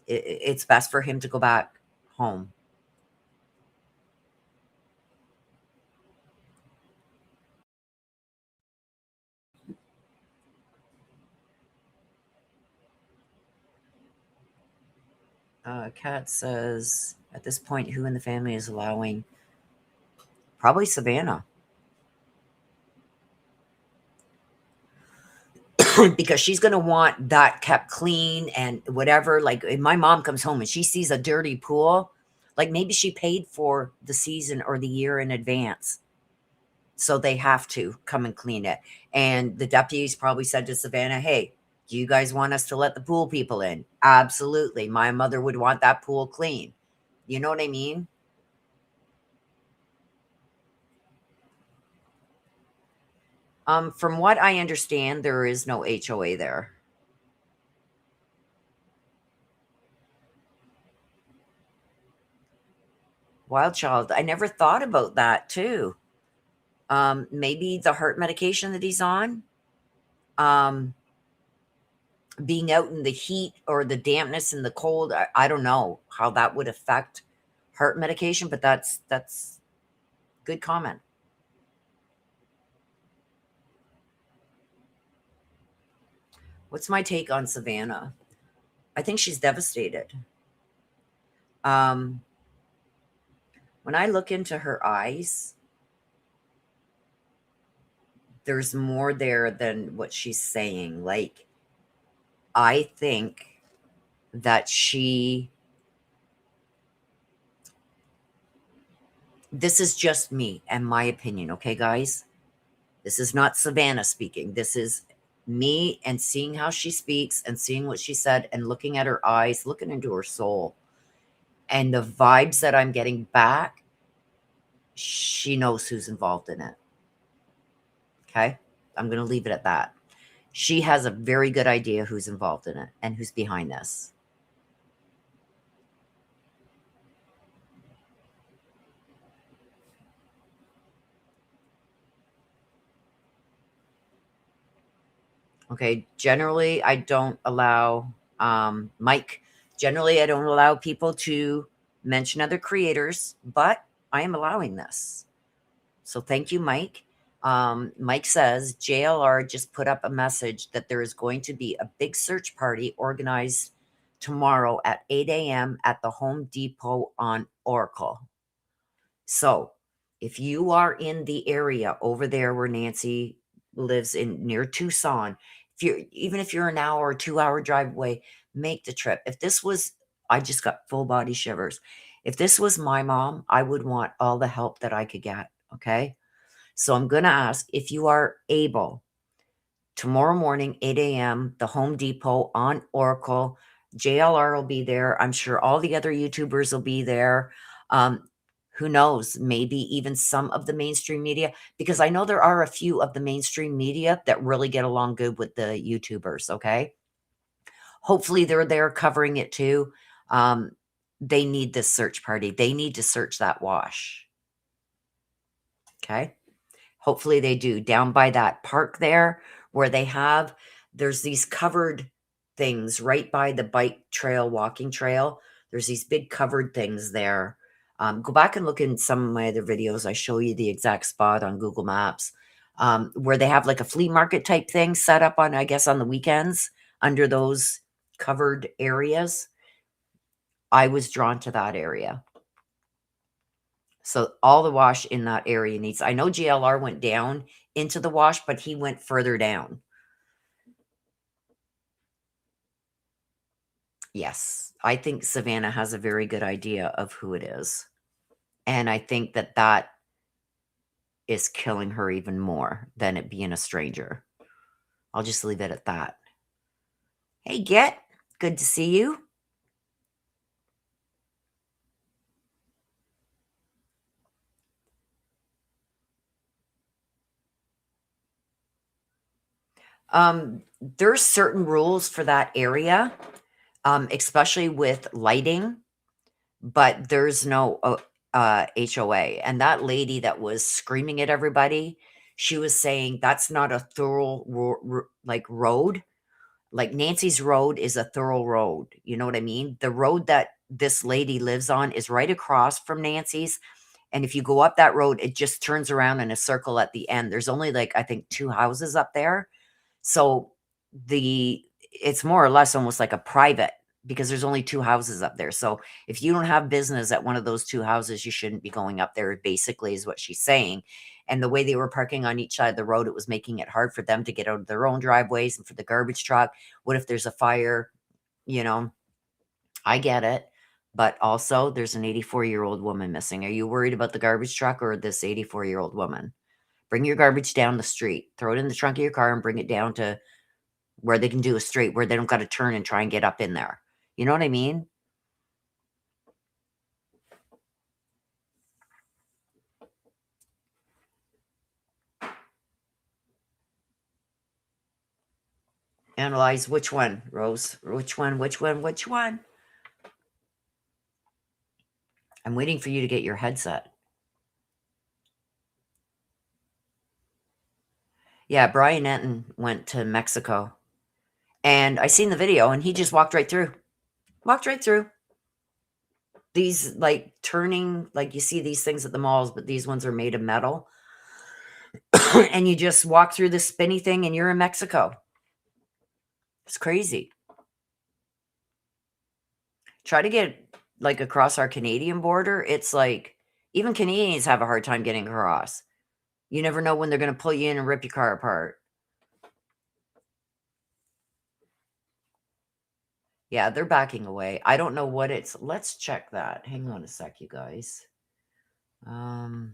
it's best for him to go back home. Kat says, at this point, who in the family is allowing? Probably Savannah. Because she's going to want that kept clean and whatever. Like, if my mom comes home and she sees a dirty pool, like maybe she paid for the season or the year in advance. So they have to come and clean it. And the deputies probably said to Savannah, hey, do you guys want us to let the pool people in? Absolutely. My mother would want that pool clean. You know what I mean? From what I understand, there is no HOA there. Wild child. I never thought about that too. Maybe the heart medication that he's on, being out in the heat or the dampness and the cold. I don't know how that would affect heart medication, but that's good comment. What's my take on Savannah? I think she's devastated. When I look into her eyes, there's more there than what she's saying. Like, I think that this is just me and my opinion, okay, guys? This is not Savannah speaking. This is me and seeing how she speaks and seeing what she said and looking at her eyes, looking into her soul. And the vibes that I'm getting back, she knows who's involved in it. Okay? I'm going to leave it at that. She has a very good idea who's involved in it and who's behind this. Okay, generally I don't allow, Mike, generally I don't allow people to mention other creators, but I am allowing this. So thank you, Mike. Mike says, JLR just put up a message that there is going to be a big search party organized tomorrow at 8 a.m. at the Home Depot on Oracle. So if you are in the area over there where Nancy lives in near Tucson, even if you're an hour or 2 hour drive away, make the trip. If this was, I just got full body shivers. If this was my mom, I would want all the help that I could get. Okay. So I'm going to ask if you are able tomorrow morning, 8 a.m., the Home Depot on Oracle. JLR will be there. I'm sure all the other YouTubers will be there. Who knows, maybe even some of the mainstream media, because I know there are a few of the mainstream media that really get along good with the YouTubers, okay? Hopefully they're there covering it too. They need this search party. They need to search that wash, okay? Hopefully they do. Down by that park there where there's these covered things right by the bike trail, walking trail. There's these big covered things there. Go back and look in some of my other videos. I show you the exact spot on Google Maps, where they have like a flea market type thing set up on, I guess, on the weekends under those covered areas. I was drawn to that area. So all the wash in that area needs, I know GLR went down into the wash, but he went further down. Yes, I think Savannah has a very good idea of who it is. And I think that is killing her even more than it being a stranger. I'll just leave it at that. Hey, Get, good to see you. There's certain rules for that area, especially with lighting, but there's no HOA. And that lady that was screaming at everybody, she was saying that's not a thorough like road. Like Nancy's road is a thorough road. You know what I mean? The road that this lady lives on is right across from Nancy's. And if you go up that road, it just turns around in a circle at the end. There's only like, I think, 2 houses up there. So it's more or less almost like a private, because there's only 2 houses up there. So if you don't have business at one of those 2 houses, you shouldn't be going up there, basically, is what she's saying. And the way they were parking on each side of the road, it was making it hard for them to get out of their own driveways and for the garbage truck. What if there's a fire? You know, I get it. But also, there's an 84-year-old woman missing. Are you worried about the garbage truck or this 84-year-old woman? Bring your garbage down the street, throw it in the trunk of your car, and bring it down to where they can do a straight, where they don't got to turn and try and get up in there. You know what I mean? Analyze which one, Rose? Which one? Which one? Which one? I'm waiting for you to get your headset. Yeah, Brian Enton went to Mexico. And I seen the video, and he just walked right through. Walked right through. These, like, turning, like you see these things at the malls, but these ones are made of metal. And you just walk through this spinny thing, and you're in Mexico. It's crazy. Try to get, like, across our Canadian border. It's like, even Canadians have a hard time getting across. You never know when they're going to pull you in and rip your car apart. Yeah, they're backing away. I don't know what it's. Let's check that. Hang on a sec, you guys. Okay,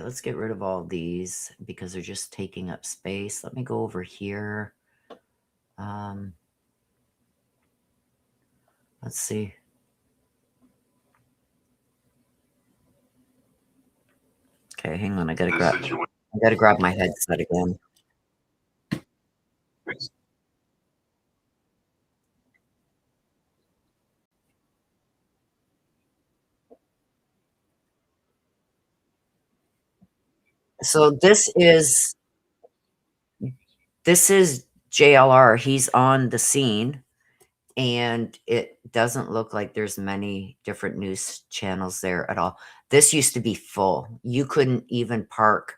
let's get rid of all these because they're just taking up space. Let me go over here. Let's see. Okay, hang on. I gotta grab my headset again. So this is JLR. He's on the scene, and it doesn't look like there's many different news channels there at all. This used to be full. You couldn't even park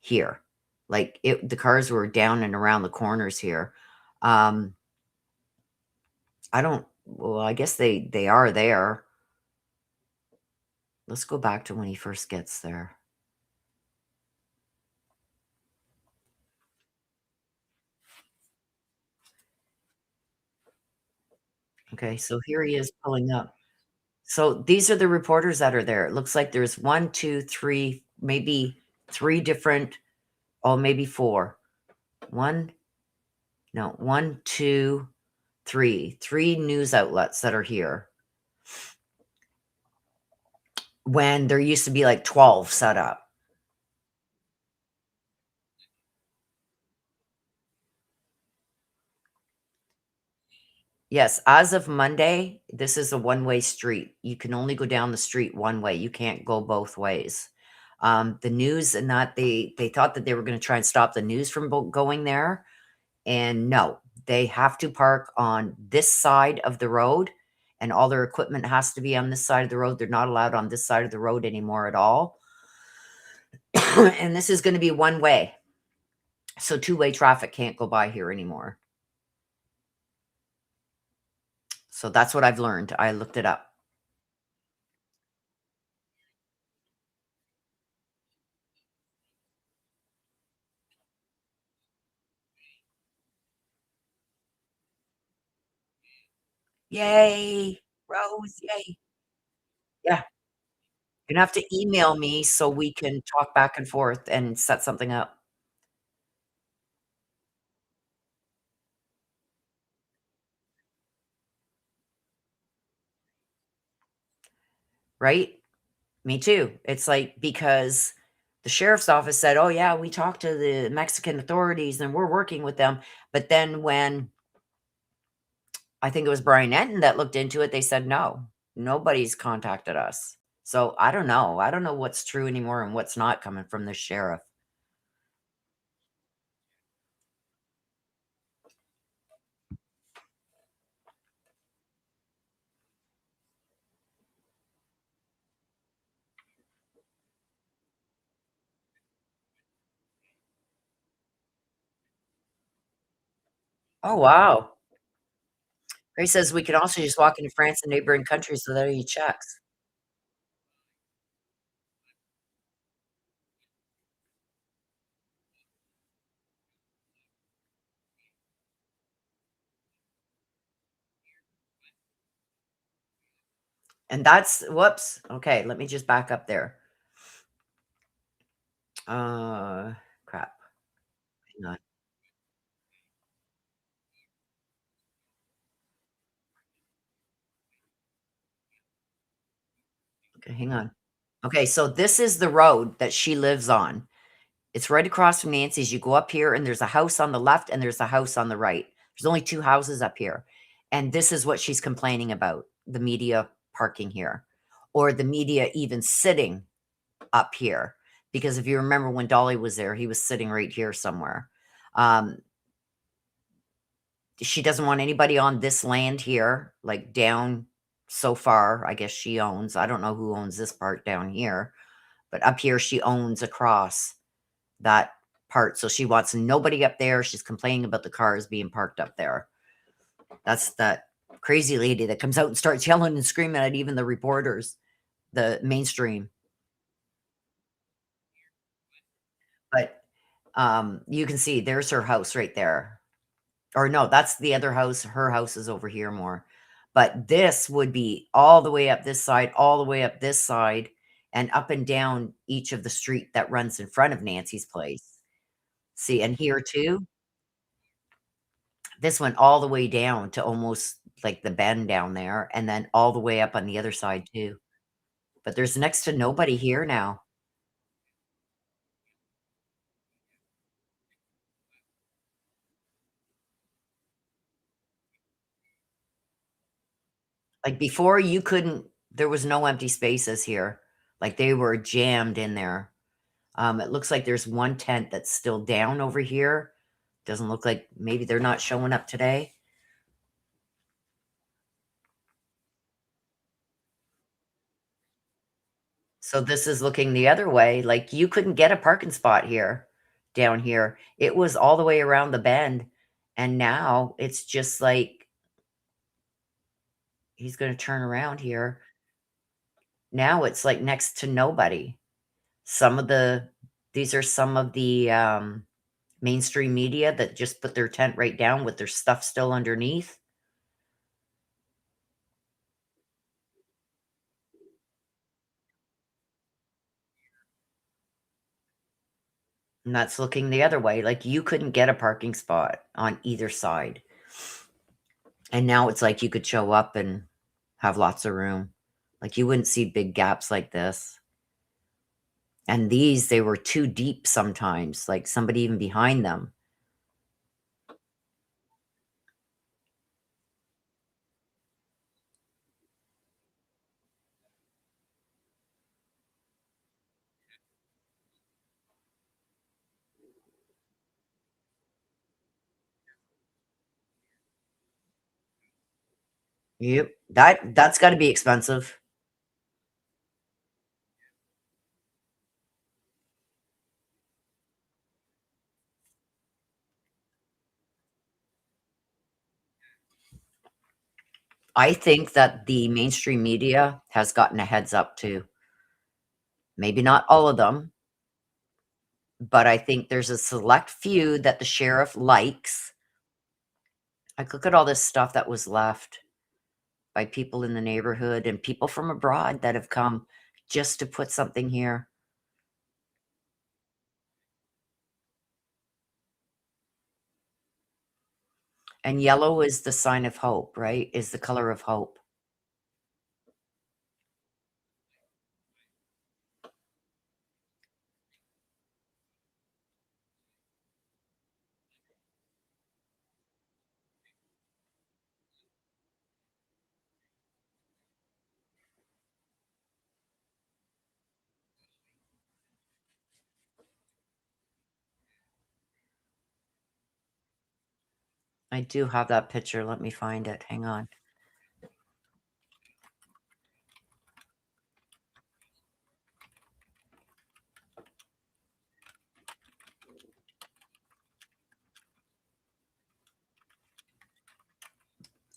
here. Like the cars were down and around the corners here. I guess they are there. Let's go back to when he first gets there. Okay, so here he is pulling up. So these are the reporters that are there. It looks like there's 1, 2, 3, maybe 3 different, maybe 4. 1, 2, 3. 3 news outlets that are here. When there used to be like 12 set up. Yes, as of Monday, this is a one-way street. You can only go down the street one way. You can't go both ways. The news and that they thought that they were going to try and stop the news from going there, and no, they have to park on this side of the road, and all their equipment has to be on this side of the road. They're not allowed on this side of the road anymore at all. And this is going to be one way. So two-way traffic can't go by here anymore. So that's what I've learned. I looked it up. Yay, Rose, yay. Yeah. You're gonna have to email me so we can talk back and forth and set something up, right? Me too. It's like because the sheriff's office said, "Oh, yeah, we talked to the Mexican authorities and we're working with them." But then when I think it was Brian Enton that looked into it, they said, "No, nobody's contacted us." So I don't know. I don't know what's true anymore and what's not coming from the sheriff. Oh, wow. Ray says we can also just walk into France and neighboring countries without any checks. And that's whoops. Okay, let me just back up there. Uh, crap. Hang on. Okay, hang on. Okay, so this is the road that she lives on. It's right across from Nancy's. You go up here, and there's a house on the left, and there's a house on the right. There's only 2 houses up here, and this is what she's complaining about, the media parking here, or the media even sitting up here, because if you remember when Dolly was there, he was sitting right here somewhere. Um, she doesn't want anybody on this land here, like, down so far, I guess she owns. I don't know who owns this part down here, but up here, she owns across that part. So she wants nobody up there. She's complaining about the cars being parked up there. That's that crazy lady that comes out and starts yelling and screaming at even the reporters, the mainstream. But you can see there's her house right there. Or no, that's the other house. Her house is over here more. But this would be all the way up this side, all the way up this side, and up and down each of the street that runs in front of Nancy's place. See, and here too, this went all the way down to almost like the bend down there, and then all the way up on the other side too. But there's next to nobody here now. Like before, you couldn't, there was no empty spaces here. Like they were jammed in there. It looks like there's one tent that's still down over here. Doesn't look like maybe they're not showing up today. So this is looking the other way. Like you couldn't get a parking spot here, down here. It was all the way around the bend. And now it's just like he's going to turn around here. Now it's like next to nobody. Some of the, these are some of the mainstream media that just put their tent right down with their stuff still underneath. And that's looking the other way. Like you couldn't get a parking spot on either side. And now it's like you could show up and have lots of room. Like you wouldn't see big gaps like this. And these, they were too deep sometimes, like somebody even behind them. Yep. That's got to be expensive. I think that the mainstream media has gotten a heads up too. Maybe not all of them, but I think there's a select few that the sheriff likes. Like, look at all this stuff that was left by people in the neighborhood and people from abroad that have come just to put something here. And yellow is the sign of hope, right? Is the color of hope. I do have that picture. Let me find it. Hang on.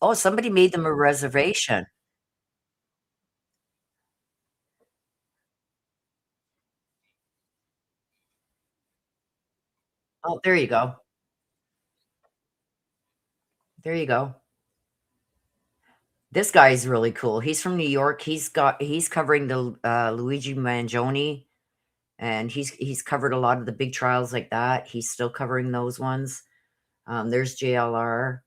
Oh, somebody made them a reservation. Oh, there you go. There you go. This guy is really cool. He's from New York. He's covering the Luigi Mangione, and he's covered a lot of the big trials like that. He's still covering those ones. There's JLR,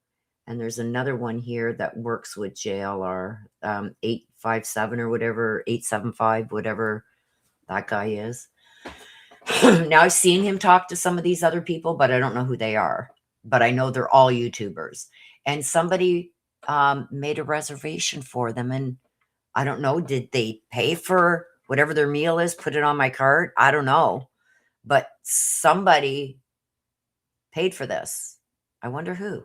and there's another one here that works with JLR, 857 or whatever, 875, whatever that guy is. Now I've seen him talk to some of these other people, but I don't know who they are. But I know they're all YouTubers. And somebody made a reservation for them. And I don't know, did they pay for whatever their meal is, put it on my card? I don't know. But somebody paid for this. I wonder who.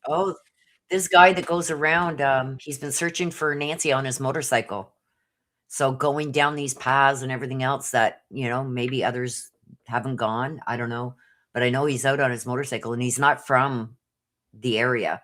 Oh, this guy that goes around, he's been searching for Nancy on his motorcycle. So going down these paths and everything else that, maybe others haven't gone, I don't know. But I know he's out on his motorcycle and he's not from the area.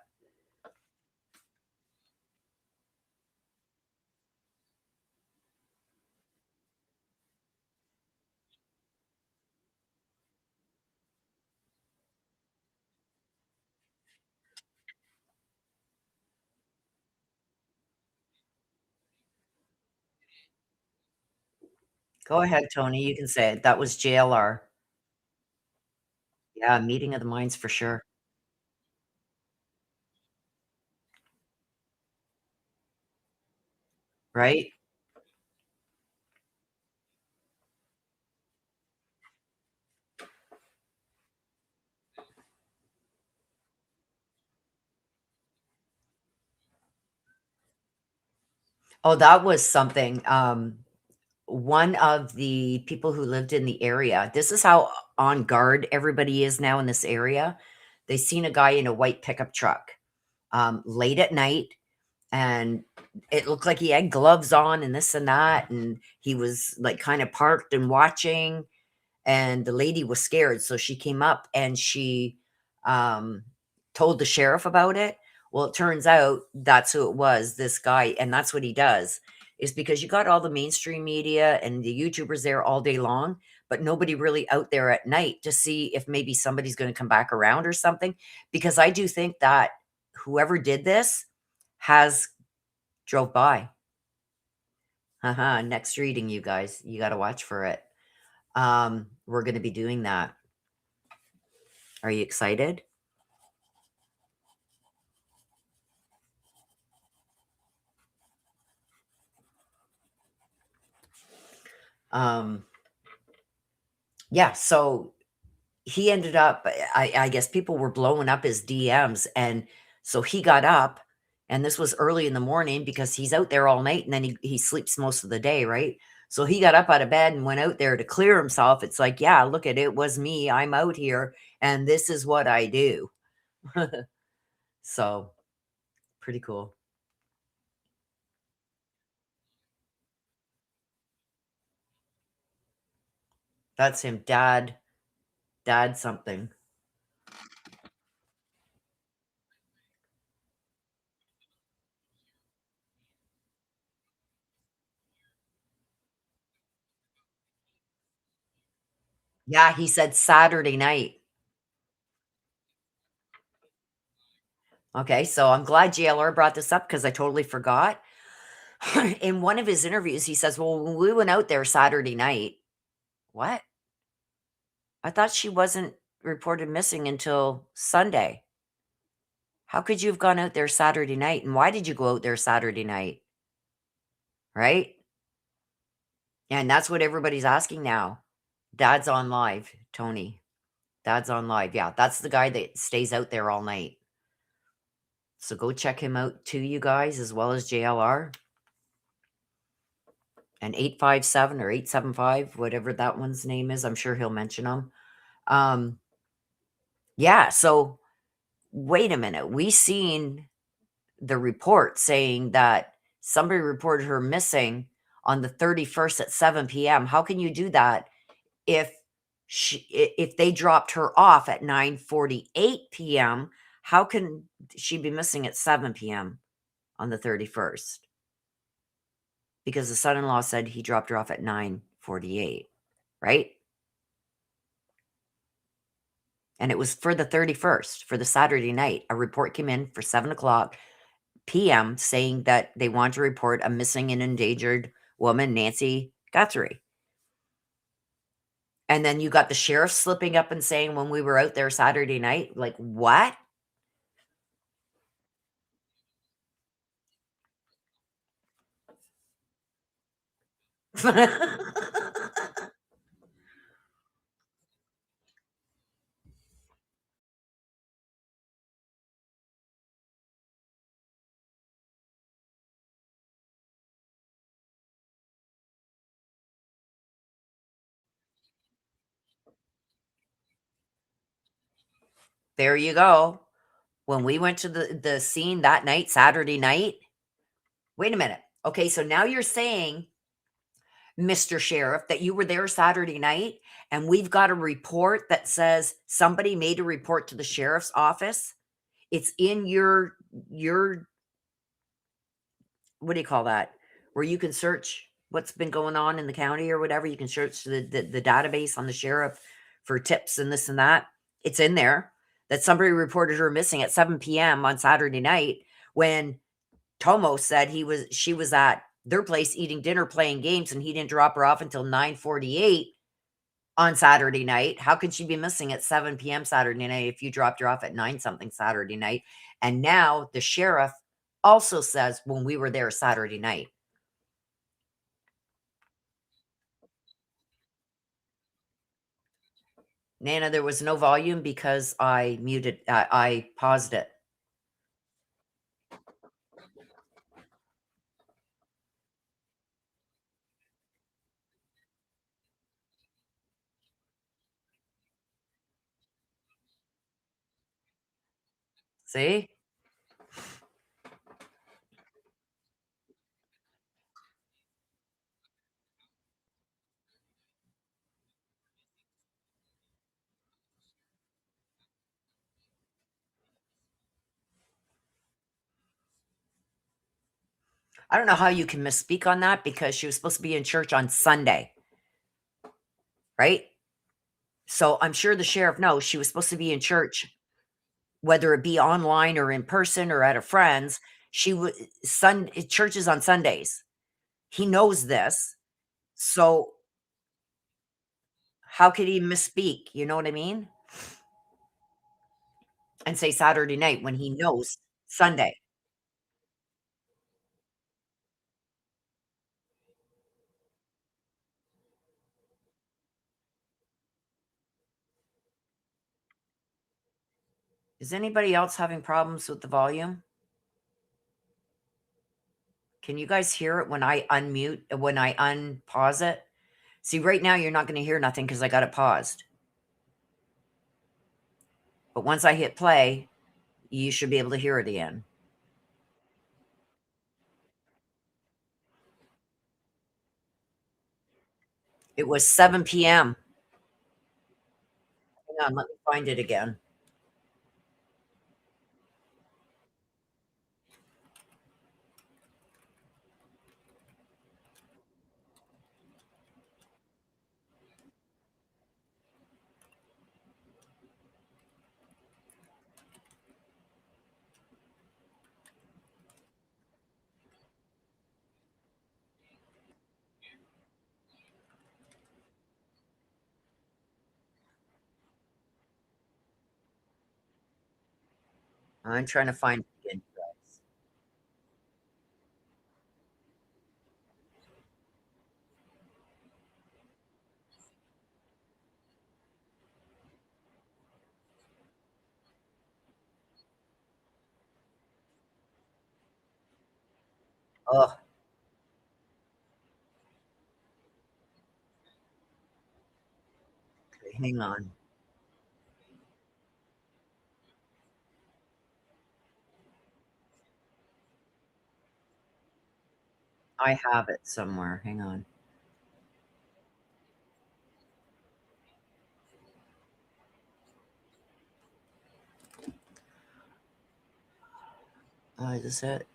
Go ahead, Tony, you can say it. That was JLR. Yeah, meeting of the minds for sure. Right? Oh, that was something. One of the people who lived in the area, this is how on guard everybody is now in this area. They seen a guy in a white pickup truck late at night, and it looked like he had gloves on and this and that. And he was like kind of parked and watching. And the lady was scared, so she came up and she um, told the sheriff about it. Well, it turns out that's who it was, this guy, and that's what he does. Is because you got all the mainstream media and the YouTubers there all day long, but nobody really out there at night to see if maybe somebody's going to come back around or something. Because I do think that whoever did this has drove by. Next reading, you guys, you got to watch for it. We're going to be doing that. Are you excited? Um, yeah, so he ended up, I guess people were blowing up his DMs. And so he got up, and this was early in the morning because he's out there all night and then he sleeps most of the day, right? So he got up out of bed and went out there to clear himself. It's like, yeah, look at it, was me. I'm out here and this is what I do. So, pretty cool. That's him, Dad something. Yeah, he said Saturday night. Okay, so I'm glad JLR brought this up because I totally forgot. In one of his interviews, he says, "Well, when we went out there Saturday night." What? I thought she wasn't reported missing until Sunday. How could you have gone out there Saturday night? And why did you go out there Saturday night? Right? And that's what everybody's asking now. Dad's on live, Tony. Dad's on live. Yeah, that's the guy that stays out there all night. So go check him out too, you guys, as well as JLR. And 857 or 875, whatever that one's name is. I'm sure he'll mention them. Yeah, so wait a minute. We seen the report saying that somebody reported her missing on the 31st at 7 p.m. How can you do that if if they dropped her off at 9:48 p.m.? How can she be missing at 7 p.m. on the 31st? Because the son-in-law said he dropped her off at 9:48, right? And it was for the 31st, for the Saturday night. A report came in for 7 o'clock p.m. saying that they want to report a missing and endangered woman, Nancy Guthrie. And then you got the sheriff slipping up and saying when we were out there Saturday night, like, what? There you go. When we went to the scene that night, Saturday night. Wait a minute. Okay, so now you're saying, Mr. Sheriff, that you were there Saturday night and we've got a report that says somebody made a report to the sheriff's office. It's in your what do you call that? Where you can search what's been going on in the county or whatever. You can search the database on the sheriff for tips and this and that. It's in there that somebody reported her missing at 7 p.m. on Saturday night when Tomo said she was at their place eating dinner, playing games, and he didn't drop her off until 9:48 on Saturday night. How could she be missing at 7 p.m. Saturday night if you dropped her off at 9 something Saturday night? And now the sheriff also says when we were there Saturday night. Nana, there was no volume because I muted, I paused it. See? I don't know how you can misspeak on that because she was supposed to be in church on Sunday, right? So I'm sure the sheriff knows she was supposed to be in church, whether it be online or in person or at a friend's. She would church is on Sundays. He knows this. So how could he misspeak? You know what I mean? And say Saturday night when he knows Sunday. Is anybody else having problems with the volume? Can you guys hear it when I unmute, when I unpause it? See, right now you're not going to hear nothing because I got it paused. But once I hit play, you should be able to hear it again. It was 7 p.m. Hang on, let me find it again. I'm trying to find it again, guys. Oh, okay, hang on. I have it somewhere. Hang on. Is this it?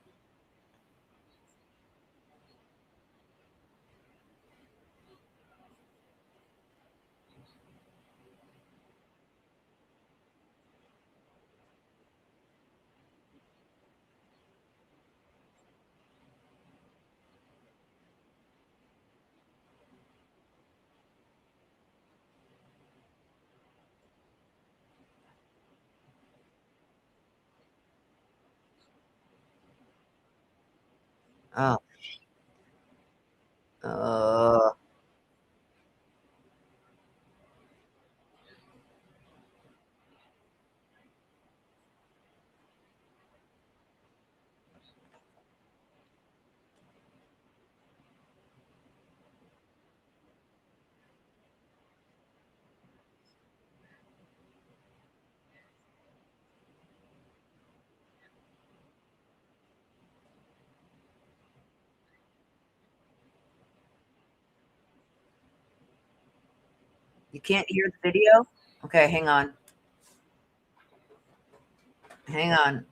Oh, uh, you can't hear the video? Okay, hang on. Hang on.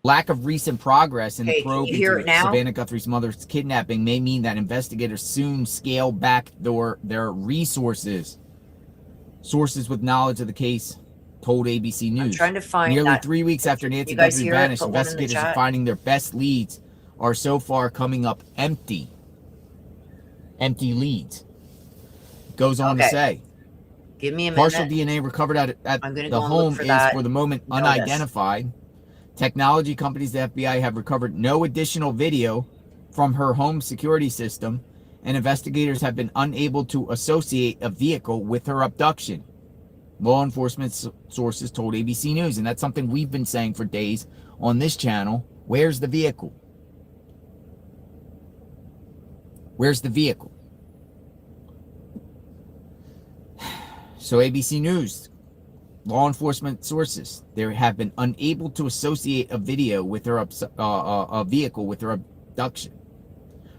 Lack of recent progress in the Hey, can probe you hear into it now? Savannah Guthrie's mother's kidnapping may mean that investigators soon scale back their resources. Sources with knowledge of the case told ABC News. I'm trying to find Nearly that 3 weeks after picture. Nancy You guys Guthrie hear it? vanished, Put one in the investigators are chat. finding their best leads are so far coming up empty. Empty leads. Goes on to Okay. say, Give me a partial minute. DNA recovered at I'm gonna the go and look home for is that for the moment notice. unidentified. Technology companies, the FBI, have recovered no additional video from her home security system, and investigators have been unable to associate a vehicle with her abduction. Law enforcement sources told ABC News, and that's something we've been saying for days on this channel. Where's the vehicle? Where's the vehicle? So ABC News, law enforcement sources, they have been unable to associate a video with her a vehicle with her abduction.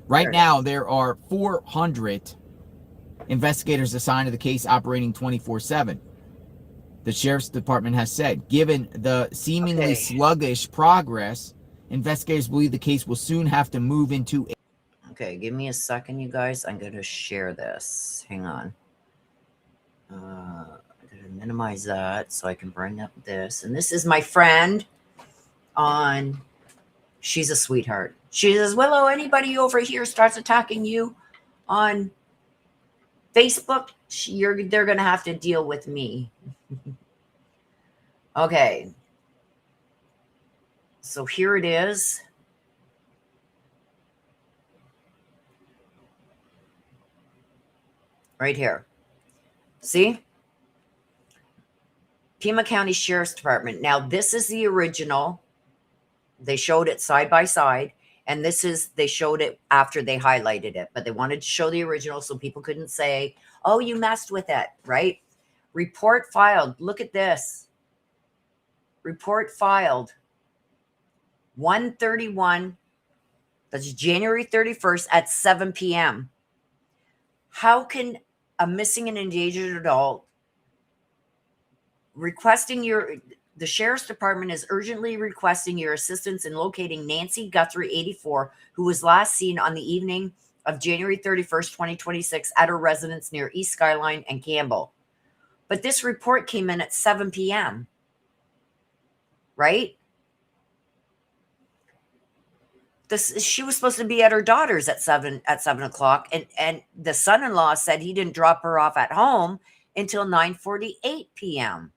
Right now, there are 400 investigators assigned to the case, operating 24/7. The sheriff's department has said, given the seemingly sluggish progress, investigators believe the case will soon have to move into. Okay, give me a second, you guys. I'm going to share this. Hang on. I'm going to minimize that so I can bring up this. And this is my friend on. She's a sweetheart. She says, Willow, anybody over here starts attacking you on Facebook, they're going to have to deal with me. Okay. So here it is. Right here. See? Pima County Sheriff's Department. Now, this is the original. They showed it side by side. And they showed it after they highlighted it, but they wanted to show the original so people couldn't say, oh, you messed with it, right? Report filed. Look at this. Report filed 1:31. That's January 31st at 7 p.m. How can a missing and endangered adult the sheriff's department is urgently requesting your assistance in locating Nancy Guthrie, 84, who was last seen on the evening of January 31st, 2026 at her residence near East Skyline and Campbell. But this report came in at 7 p.m., right? She was supposed to be at her daughter's at 7 o'clock, and the son-in-law said he didn't drop her off at home until 9:48 p.m.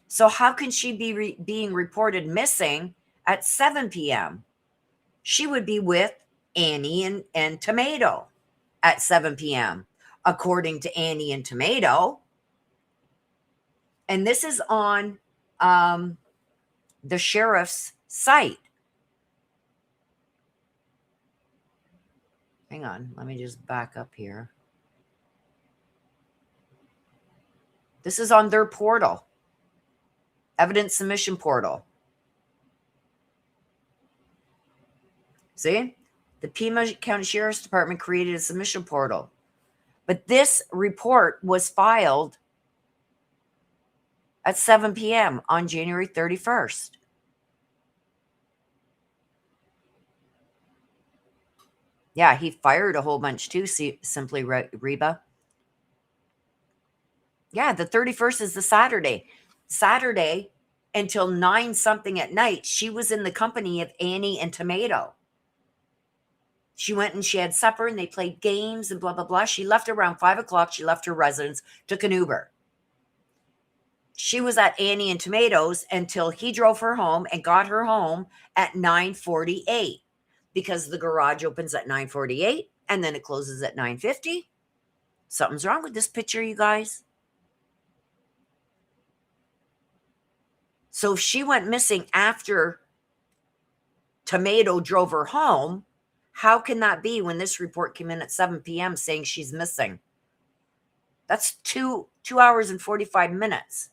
So how can she be being reported missing at 7 p.m.? She would be with Annie and Tomato at 7 p.m., according to Annie and Tomato. And this is on the sheriff's site. Hang on, let me just back up here. This is on their portal. Evidence submission portal. See? The Pima County Sheriff's Department created a submission portal. But this report was filed at 7 p.m. on January 31st. Yeah, he fired a whole bunch too, Simply Reba. Yeah, the 31st is the Saturday. Saturday until 9 something at night, she was in the company of Annie and Tomato. She went and she had supper and they played games and blah, blah, blah. She left around 5 o'clock. She left her residence, took an Uber. She was at Annie and Tomato's until he drove her home and got her home at 9:48 because the garage opens at 9:48 and then it closes at 9:50. Something's wrong with this picture, you guys. So if she went missing after Tomato drove her home, how can that be when this report came in at 7 p.m. saying she's missing? That's 2 hours and 45 minutes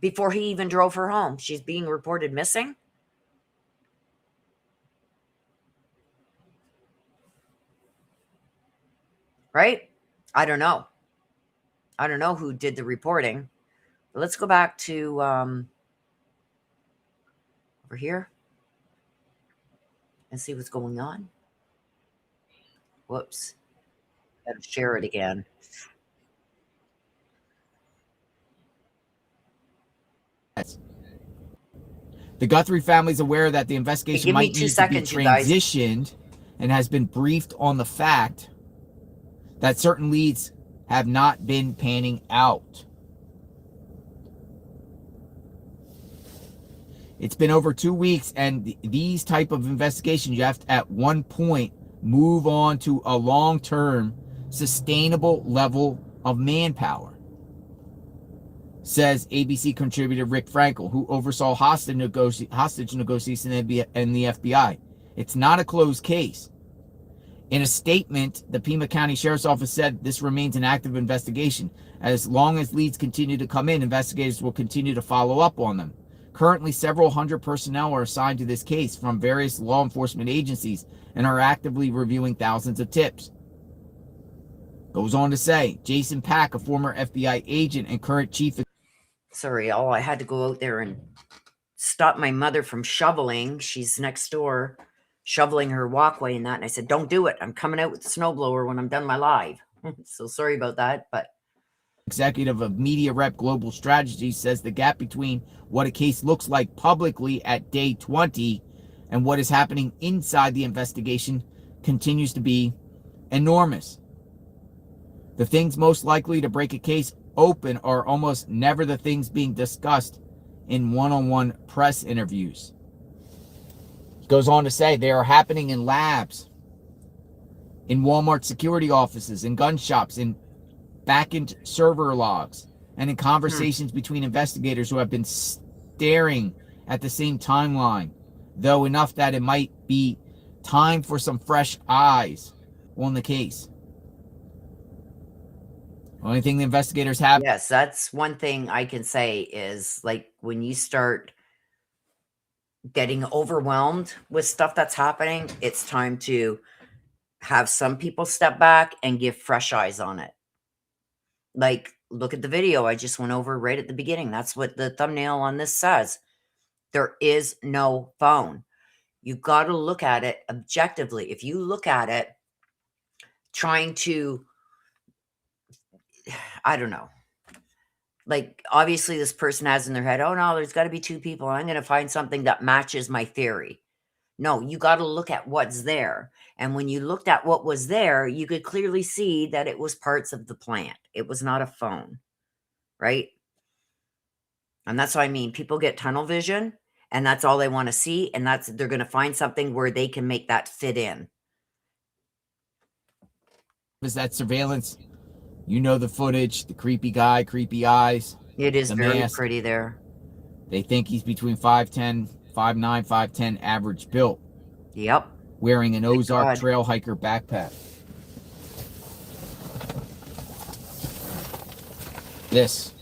before he even drove her home. She's being reported missing. Right? I don't know. I don't know who did the reporting. Let's go back to over here and see what's going on. Whoops. Gotta share it again. The Guthrie family is aware that the investigation might need to be transitioned and has been briefed on the fact that certain leads have not been panning out. It's been over 2 weeks, and these type of investigations, you have to at one point move on to a long-term sustainable level of manpower, says ABC contributor Rick Frankel, who oversaw hostage negotiations in the FBI. It's not a closed case. In a statement, the Pima County Sheriff's Office said this remains an active investigation. As long as leads continue to come in, investigators will continue to follow up on them. Currently, several hundred personnel are assigned to this case from various law enforcement agencies and are actively reviewing thousands of tips. Goes on to say, Jason Pack, a former FBI agent and current chief. Sorry, y'all. I had to go out there and stop my mother from shoveling. She's next door shoveling her walkway and that. And I said, don't do it. I'm coming out with the snowblower when I'm done my live. So sorry about that, but Executive of Media Rep Global Strategy, says the gap between what a case looks like publicly at day 20 and what is happening inside the investigation continues to be enormous. The things most likely to break a case open are almost never the things being discussed in one-on-one press interviews. It goes on to say they are happening in labs, in Walmart security offices, in gun shops, in back-end server logs, and in conversations between investigators who have been staring at the same timeline, though enough that it might be time for some fresh eyes on the case. Only thing the investigators have. Yes, that's one thing I can say is like when you start getting overwhelmed with stuff that's happening, it's time to have some people step back and give fresh eyes on it. Like, look at the video I just went over right at the beginning. That's what the thumbnail on this says. There is no phone. You got to look at it objectively. If you look at it trying to, I don't know, like obviously this person has in their head, oh no, there's got to be two people. I'm going to find something that matches my theory. No, you got to look at what's there. And when you looked at what was there, you could clearly see that it was parts of the plant. It was not a phone, right? And that's what I mean. People get tunnel vision and that's all they want to see. And they're going to find something where they can make that fit in. Is that surveillance? You know the footage, the creepy guy, creepy eyes. It is very mask. pretty there. They think he's between 5'10", 5'9", 5'10", average built. Yep. Wearing an Ozark trail hiker backpack. This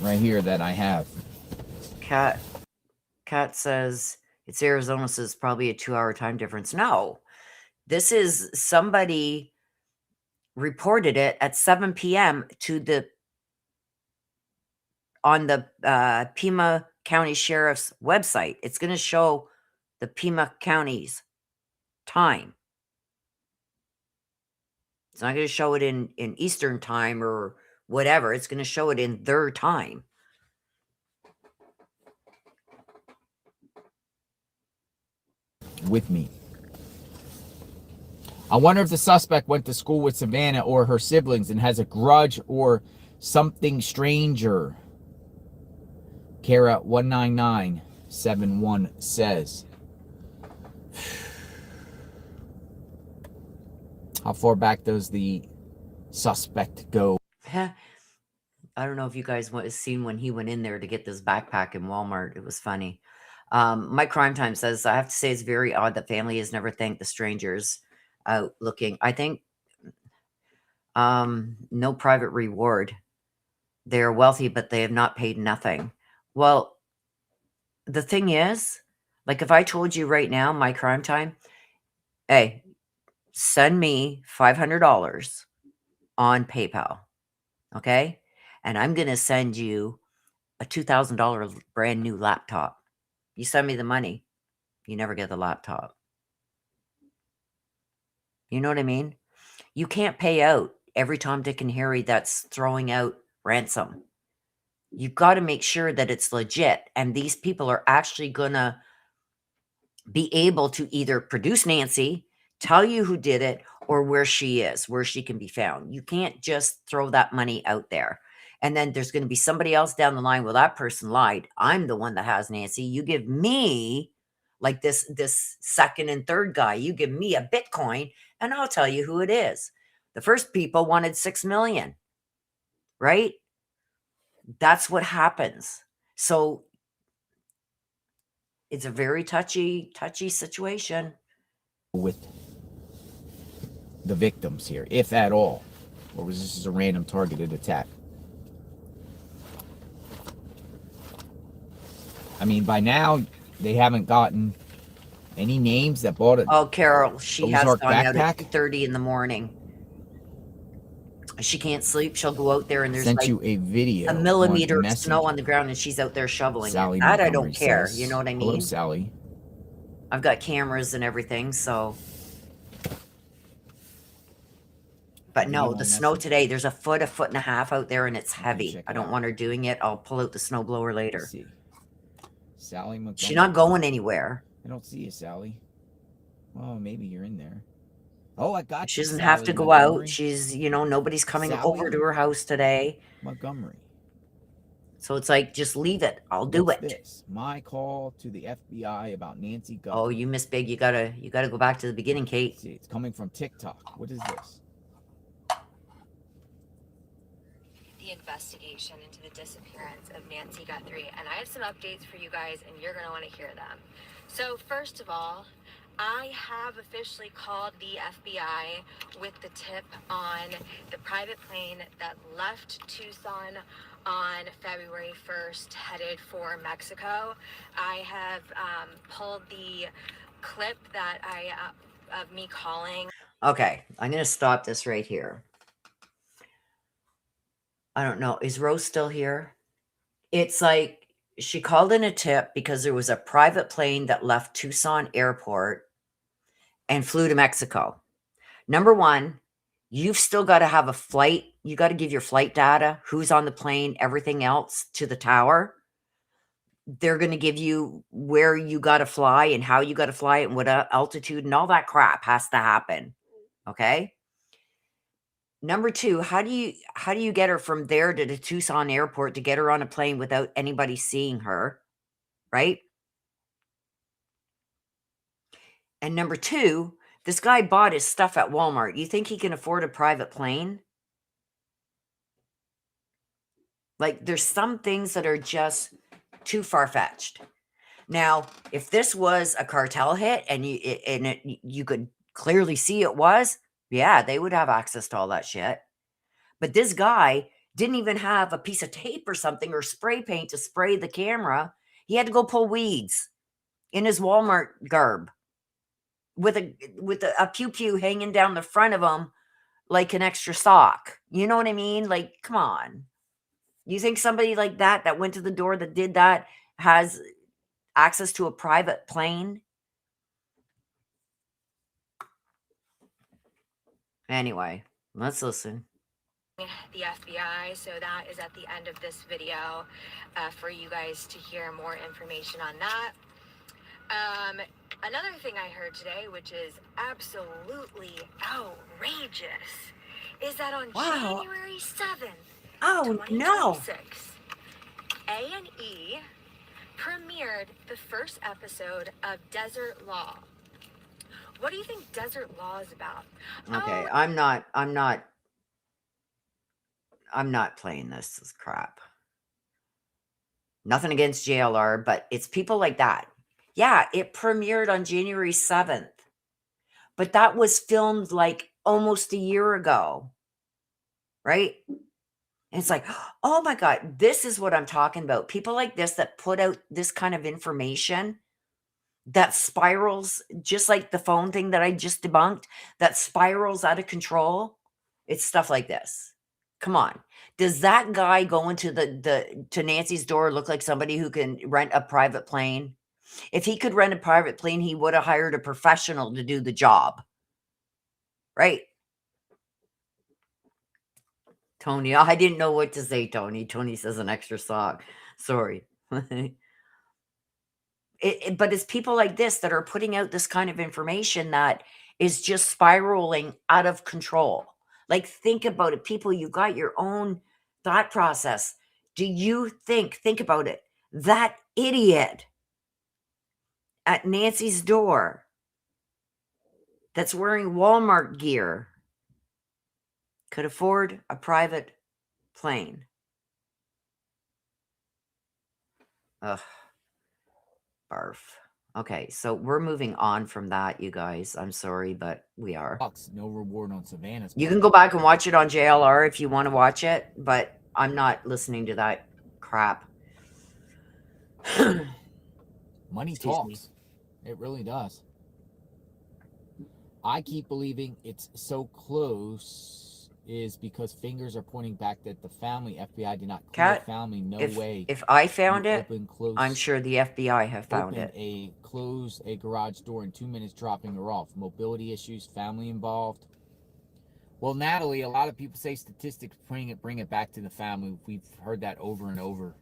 right here that I have. Cat says it's Arizona, so it's probably a 2-hour time difference. No, this is somebody reported it at 7 p.m. on the Pima County Sheriff's website. It's going to show the Pima County's time. It's not going to show it in Eastern time or whatever. It's going to show it in their time. With me. I wonder if the suspect went to school with Savannah or her siblings and has a grudge or something stranger. Kara 19971 says. How far back does the suspect go? I don't know if you guys seen when he went in there to get this backpack in Walmart. It was funny. My crime time says, I have to say it's very odd that family has never thanked the strangers out looking. I think no private reward. They are wealthy, but they have not paid nothing. Well, the thing is, like if I told you right now, my crime time, hey, send me $500 on PayPal, okay? And I'm going to send you a $2,000 brand new laptop. You send me the money, you never get the laptop. You know what I mean? You can't pay out every Tom, Dick, and Harry that's throwing out ransom. You've got to make sure that it's legit. And these people are actually going to be able to either produce Nancy, tell you who did it, or where she is, where she can be found. You can't just throw that money out there. And then there's going to be somebody else down the line. Well, that person lied. I'm the one that has Nancy. You give me, like this second and third guy, you give me a Bitcoin and I'll tell you who it is. The first people wanted 6 million, right? That's what happens. So it's a very touchy situation. With the victims here, if at all, or was this just a random targeted attack? I mean, by now they haven't gotten any names that bought it. Oh, Carol, she has Ozark gone out at backpack? 2:30 in the morning. She can't sleep. She'll go out there and there's Sent like you a video, a millimeter on of snow on the ground and she's out there shoveling Sally it. That I Montgomery don't care. says, You know what I Hello, mean? Sally. I've got cameras and everything, so. But no, Video the on snow message. today, there's a foot and a half out there and it's Check heavy. it I don't out. want her doing it. I'll pull out the snow blower later. Let's see. Sally Montgomery. She's not going anywhere. I don't see you, Sally. Oh, maybe you're in there. Oh, I got She you, doesn't have Sally to go Montgomery. out. She's, nobody's coming Sally over to her house today. Montgomery. So it's like, just leave it. I'll do What's it. this? My call to the FBI about Nancy Guthrie. Oh, you miss big. You gotta go back to the beginning, Kate. Let's see, it's coming from TikTok. What is this? the investigation into the disappearance of Nancy Guthrie, and I have some updates for you guys, and you're going to want to hear them. So first of all, I have officially called the FBI with the tip on the private plane that left Tucson on February 1st, headed for Mexico. I have pulled the clip that of me calling. Okay, I'm going to stop this right here. I don't know. Is Rose still here? It's like she called in a tip because there was a private plane that left Tucson Airport and flew to Mexico. Number one, you've still got to have a flight. You got to give your flight data, who's on the plane, everything else to the tower. They're going to give you where you got to fly and how you got to fly it and what altitude and all that crap has to happen. Okay. Number two, how do you get her from there to the Tucson airport to get her on a plane without anybody seeing her? Right. And number two, this guy bought his stuff at Walmart. You think he can afford a private plane? Like, there's some things that are just too far-fetched. Now, if this was a cartel hit and you could clearly see it was, yeah, they would have access to all that shit. But this guy didn't even have a piece of tape or something or spray paint to spray the camera. He had to go pull weeds in his Walmart garb with a pew-pew hanging down the front of him like an extra sock. You know what I mean? Like, come on. You think somebody like that went to the door that did that has access to a private plane? Anyway, let's listen. The FBI, so that is at the end of this video for you guys to hear more information on that. Another thing I heard today, which is absolutely outrageous, is that on January 7th, Oh, no. 2026, A&E premiered the first episode of Desert Law. What do you think Desert Law is about? Okay, I'm not playing this crap. Nothing against JLR, but it's people like that. Yeah, it premiered on January 7th. But that was filmed like almost a year ago. Right? And it's like, oh my God, this is what I'm talking about. People like this that put out this kind of information that spirals, just like the phone thing that I just debunked, that spirals out of control. It's stuff like this. Come on. Does that guy going to to Nancy's door look like somebody who can rent a private plane? If he could rent a private plane, he would have hired a professional to do the job. Right? Tony, I didn't know what to say, Tony. Tony says an extra sock. Sorry. But it's people like this that are putting out this kind of information that is just spiraling out of control. Like, think about it. People, you got your own thought process. Do you think about it, that idiot at Nancy's door that's wearing Walmart gear could afford a private plane? Ugh. Barf. Okay, so we're moving on from that, you guys. I'm sorry, but we are. No reward on Savannah's. You can go back and watch it on JLR if you want to watch it, but I'm not listening to that crap. Money Excuse talks. me. It really does. I keep believing it's so close is because fingers are pointing back that the family, FBI did not clear Kat, family. No way. If I found it, Open, close, I'm sure the FBI have found open it. Close a garage door in 2 minutes, dropping her off. Mobility issues, family involved. Well, Natalie, a lot of people say statistics bring it back to the family. We've heard that over and over.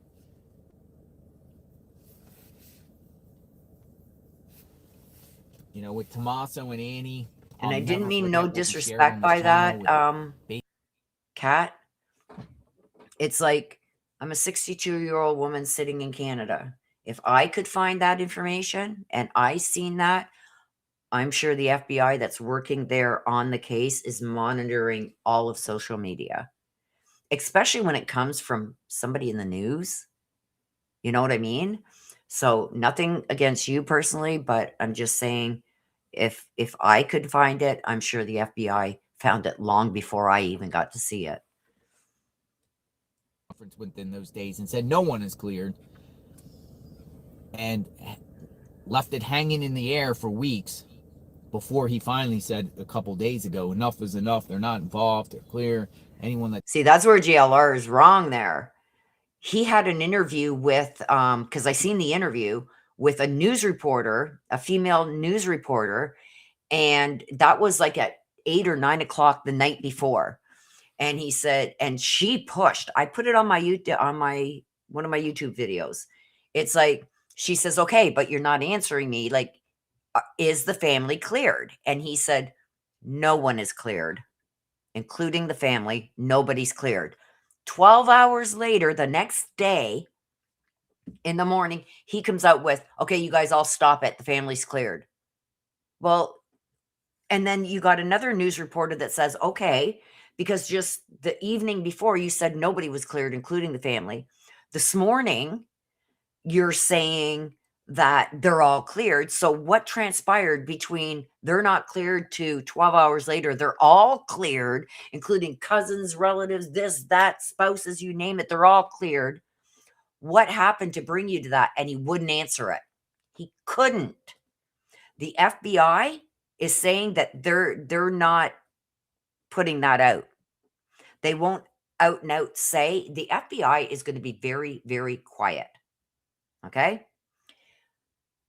You know, with Tommaso and Annie. And I'll I didn't never mean forget no what we shared disrespect on by this that, channel with Kat. It's like, I'm a 62-year-old woman sitting in Canada. If I could find that information and I seen that, I'm sure the FBI that's working there on the case is monitoring all of social media. especially when it comes from somebody in the news. You know what I mean? So nothing against you personally, but I'm just saying if I could find it, I'm sure the FBI found it long before I even got to see it. Conference within those days and said no one is cleared, and left it hanging in the air for weeks before he finally said a couple days ago, enough is enough. They're not involved. They're clear. Anyone that See, that's where JLR is wrong there. He had an interview with, because I seen the interview with a news reporter, a female news reporter, and that was like at 8 or 9 o'clock the night before. And he said, and she pushed. I put it on my YouTube, on my one of my YouTube videos. It's like she says, "Okay, but you're not answering me. Like, is the family cleared?" And he said, "No one is cleared, including the family. Nobody's cleared." 12 hours later, the next day in the morning, he comes out with, "Okay, you guys all stop it. The family's cleared." Well, and then you got another news reporter that says, "Okay, because just the evening before you said nobody was cleared, including the family. This morning, you're saying that they're all cleared. So what transpired between they're not cleared to 12 hours later, they're all cleared, including cousins, relatives, this, that, spouses, you name it, they're all cleared. What happened to bring you to that?" And he wouldn't answer it. He couldn't. The FBI is saying that they're not putting that out. They won't out and out say. The FBI is going to be very, very quiet. Okay?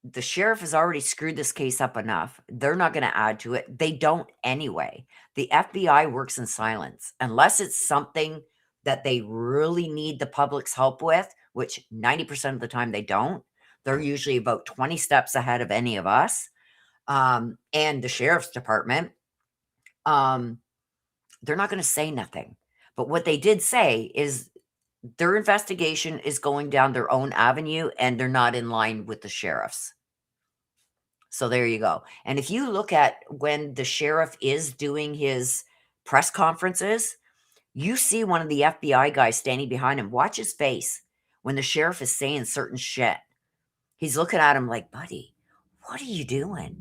The sheriff has already screwed this case up enough. They're not going to add to it. They don't anyway. The FBI works in silence unless it's something that they really need the public's help with, which 90% of the time they don't. They're usually about 20 steps ahead of any of us and the sheriff's department. They're not going to say nothing. But what they did say is their investigation is going down their own avenue and they're not in line with the sheriff's. So there you go. And if you look at when the sheriff is doing his press conferences, you see one of the FBI guys standing behind him. Watch his face when the sheriff is saying certain shit. He's looking at him like, "Buddy, what are you doing?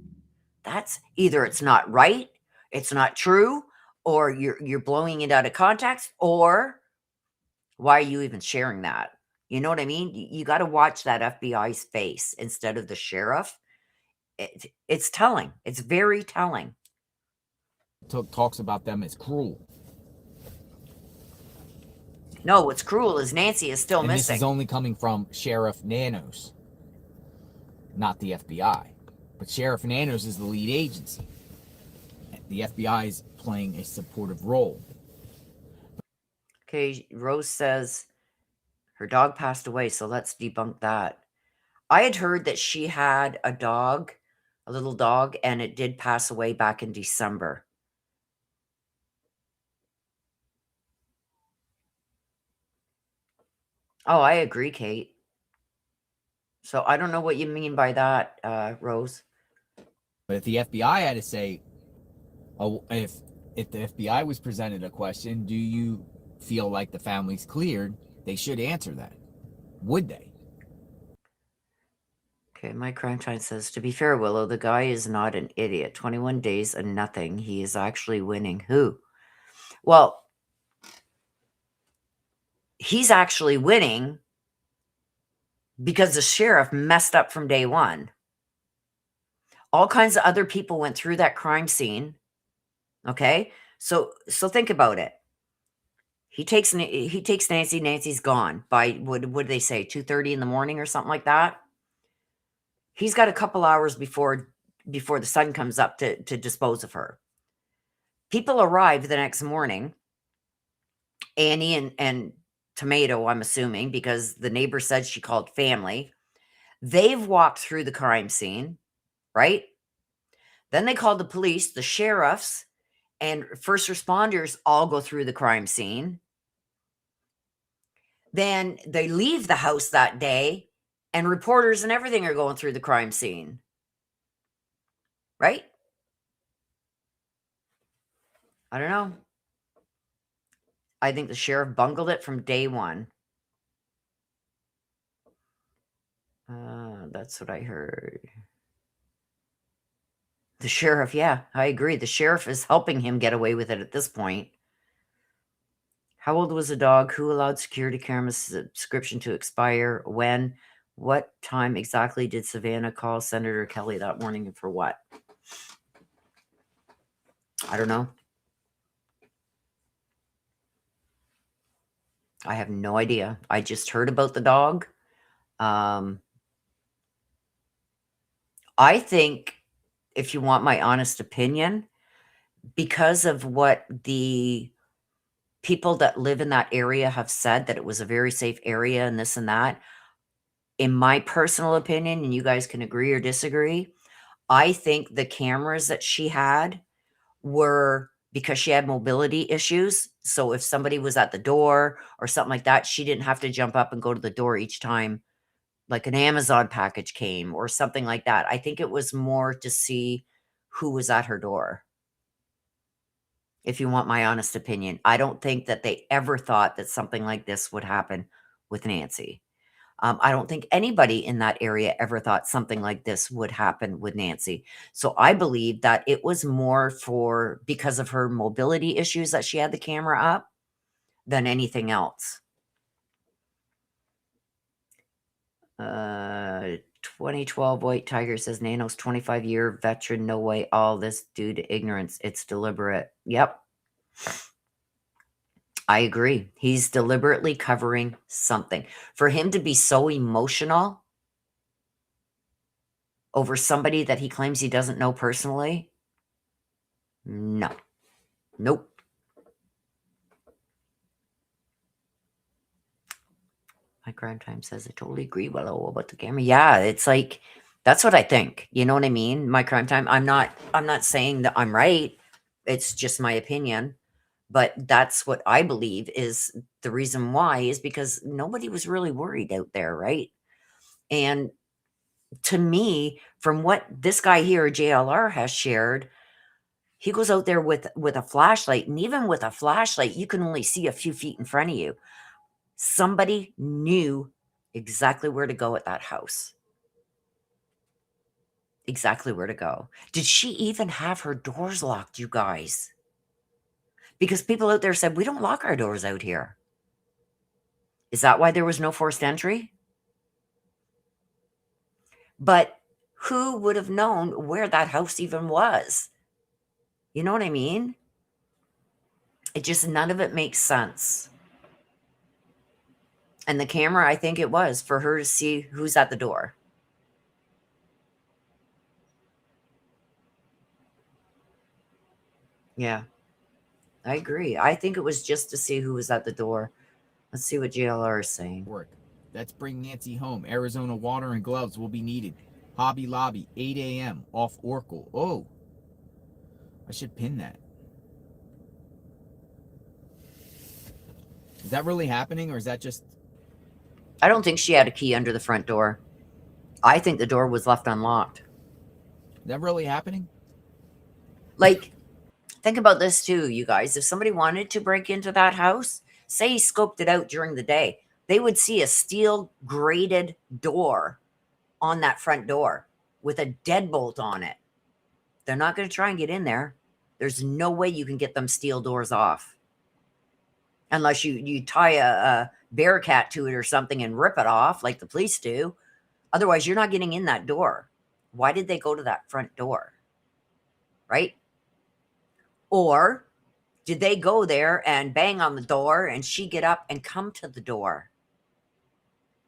That's either it's not right, it's not true, or you're blowing it out of context, or why are you even sharing that?" You know what I mean? You got to watch that FBI's face instead of the sheriff. It's telling. It's very telling. talks about them as cruel. No, what's cruel is Nancy is still And this is missing. only coming from Sheriff Nanos, not the FBI. But Sheriff Nanos is the lead agency. The FBI is playing a supportive role. Okay, Rose says her dog passed away, so let's debunk that. I had heard that she had a dog, a little dog, and it did pass away back in December. Oh, I agree, Kate. So I don't know what you mean by that, Rose. But if the FBI had to say, oh, if the FBI was presented a question, do you feel like the family's cleared? They should answer that. Would they? Okay, my crime time says, to be fair, Willow, the guy is not an idiot. 21 days and nothing. He is actually winning. Who? Well, he's actually winning because the sheriff messed up from day one. All kinds of other people went through that crime scene. Okay? So think about it. He takes Nancy. Nancy's gone by what did they say, 2:30 in the morning or something like that. He's got a couple hours before the sun comes up to dispose of her. People arrive the next morning. Annie and Tomato, I'm assuming, because the neighbor said she called family. They've walked through the crime scene, right? Then they called the police, the sheriffs, and first responders all go through the crime scene. Then they leave the house that day, and reporters and everything are going through the crime scene. Right? I don't know. I think the sheriff bungled it from day one. That's what I heard. The sheriff, yeah, I agree. The sheriff is helping him get away with it at this point. How old was the dog? Who allowed security camera subscription to expire? When? What time exactly did Savannah call Senator Kelly that morning and for what? I don't know. I have no idea. I just heard about the dog. I think, if you want my honest opinion, because of what the people that live in that area have said, that it was a very safe area and this and that, in my personal opinion, and you guys can agree or disagree, I think the cameras that she had were because she had mobility issues. So if somebody was at the door or something like that, she didn't have to jump up and go to the door each time, like an Amazon package came or something like that. I think it was more to see who was at her door. If you want my honest opinion, I don't think that they ever thought that something like this would happen with Nancy. I don't think anybody in that area ever thought something like this would happen with Nancy. So I believe that it was more for because of her mobility issues that she had the camera up than anything else. 2012 White Tiger says Nano's 25-year veteran. No way. All this due to ignorance. It's deliberate. Yep. I agree. He's deliberately covering something. For him to be so emotional over somebody that he claims he doesn't know personally, no. Nope. My crime time says I totally agree, Willow, about the camera. Yeah, it's like that's what I think. You know what I mean? My crime time. I'm not saying that I'm right. It's just my opinion. But that's what I believe is the reason why is because nobody was really worried out there, right? And to me, from what this guy here, JLR, has shared, he goes out there with a flashlight. And even with a flashlight, you can only see a few feet in front of you. Somebody knew exactly where to go at that house. Exactly where to go. Did she even have her doors locked, you guys? Because people out there said, we don't lock our doors out here. Is that why there was no forced entry? But who would have known where that house even was? You know what I mean? It just, none of it makes sense. And the camera, I think it was for her to see who's at the door. Yeah, I agree. I think it was just to see who was at the door. Let's see what JLR is saying. Work. Let's bring Nancy home. Arizona water and gloves will be needed. Hobby Lobby, 8 a.m. off Oracle. Oh, I should pin that. Is that really happening, or is that just... I don't think she had a key under the front door. I think the door was left unlocked. Is that really happening? Like, think about this too, you guys. If somebody wanted to break into that house, say he scoped it out during the day, they would see a steel grated door on that front door with a deadbolt on it. They're not going to try and get in there. There's no way you can get them steel doors off. Unless you tie a Bearcat to it or something and rip it off like the police do. Otherwise, you're not getting in that door. Why did they go to that front door? Right? Or did they go there and bang on the door and she get up and come to the door?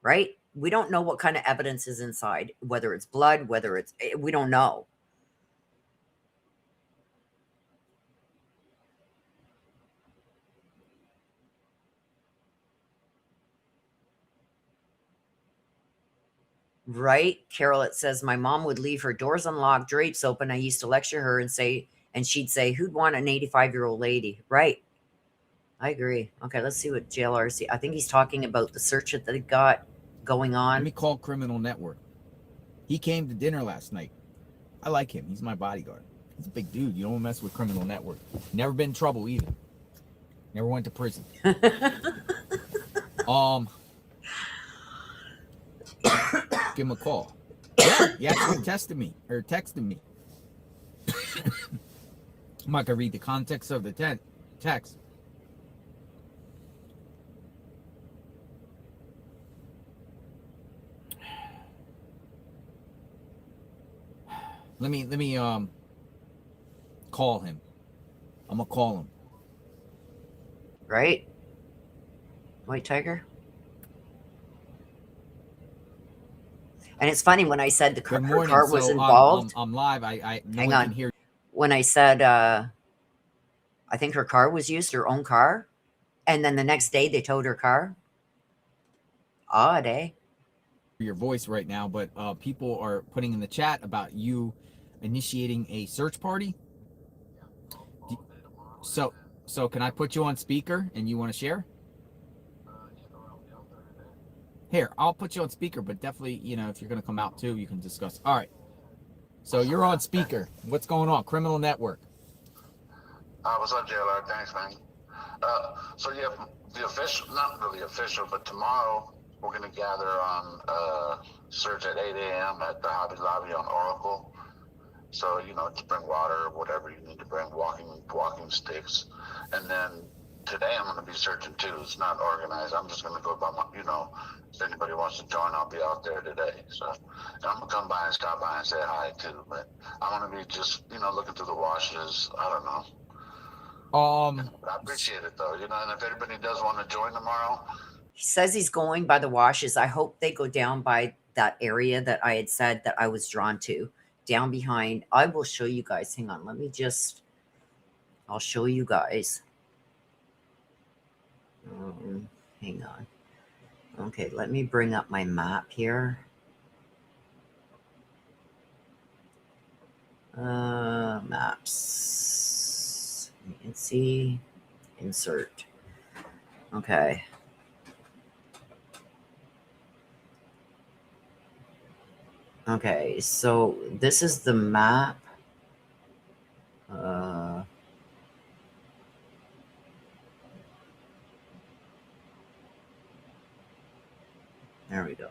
Right? We don't know what kind of evidence is inside, whether it's blood, whether it's, we don't know. Right? Carol, it says, my mom would leave her doors unlocked, drapes open. I used to lecture her and she'd say, who'd want an 85-year-old lady? Right. I agree. Okay, let's see what JLRC. I think he's talking about the search that they got going on. Let me call Criminal Network. He came to dinner last night. I like him. He's my bodyguard. He's a big dude. You don't mess with Criminal Network. Never been in trouble either. Never went to prison. Give him a call. Yeah, he actually texted me. I'm not gonna read the context of the text. Let me call him. I'm gonna call him. Right? White Tiger? And it's funny when I said her car was involved. I'm live. Hang on. Can hear. When I said I think her car was used, her own car, and then the next day they towed her car. Odd, eh? Your voice right now, but people are putting in the chat about you initiating a search party. So can I put you on speaker and you want to share? Here, I'll put you on speaker, but definitely, if you're going to come out too, you can discuss. All right. So you're on speaker. What's going on? Criminal Network. What's up, JLR? Thanks, man. So yeah, the official, not really official, but tomorrow we're going to gather on search at 8 a.m. at the Hobby Lobby on Oracle. So, to bring water or whatever you need to bring, walking sticks. And then today I'm going to be searching too. It's not organized. I'm just going to go by my, if anybody wants to join, I'll be out there today. So, and I'm going to come by and stop by and say hi too. But I'm going to be just, looking through the washes. I don't know. I appreciate it though, and if anybody does want to join tomorrow. He says he's going by the washes. I hope they go down by that area that I had said that I was drawn to. Down behind. I will show you guys. Hang on. I'll show you guys. Hang on. Okay, let me bring up my map here. Maps. You can see. Insert. Okay. Okay, so this is the map. There we go.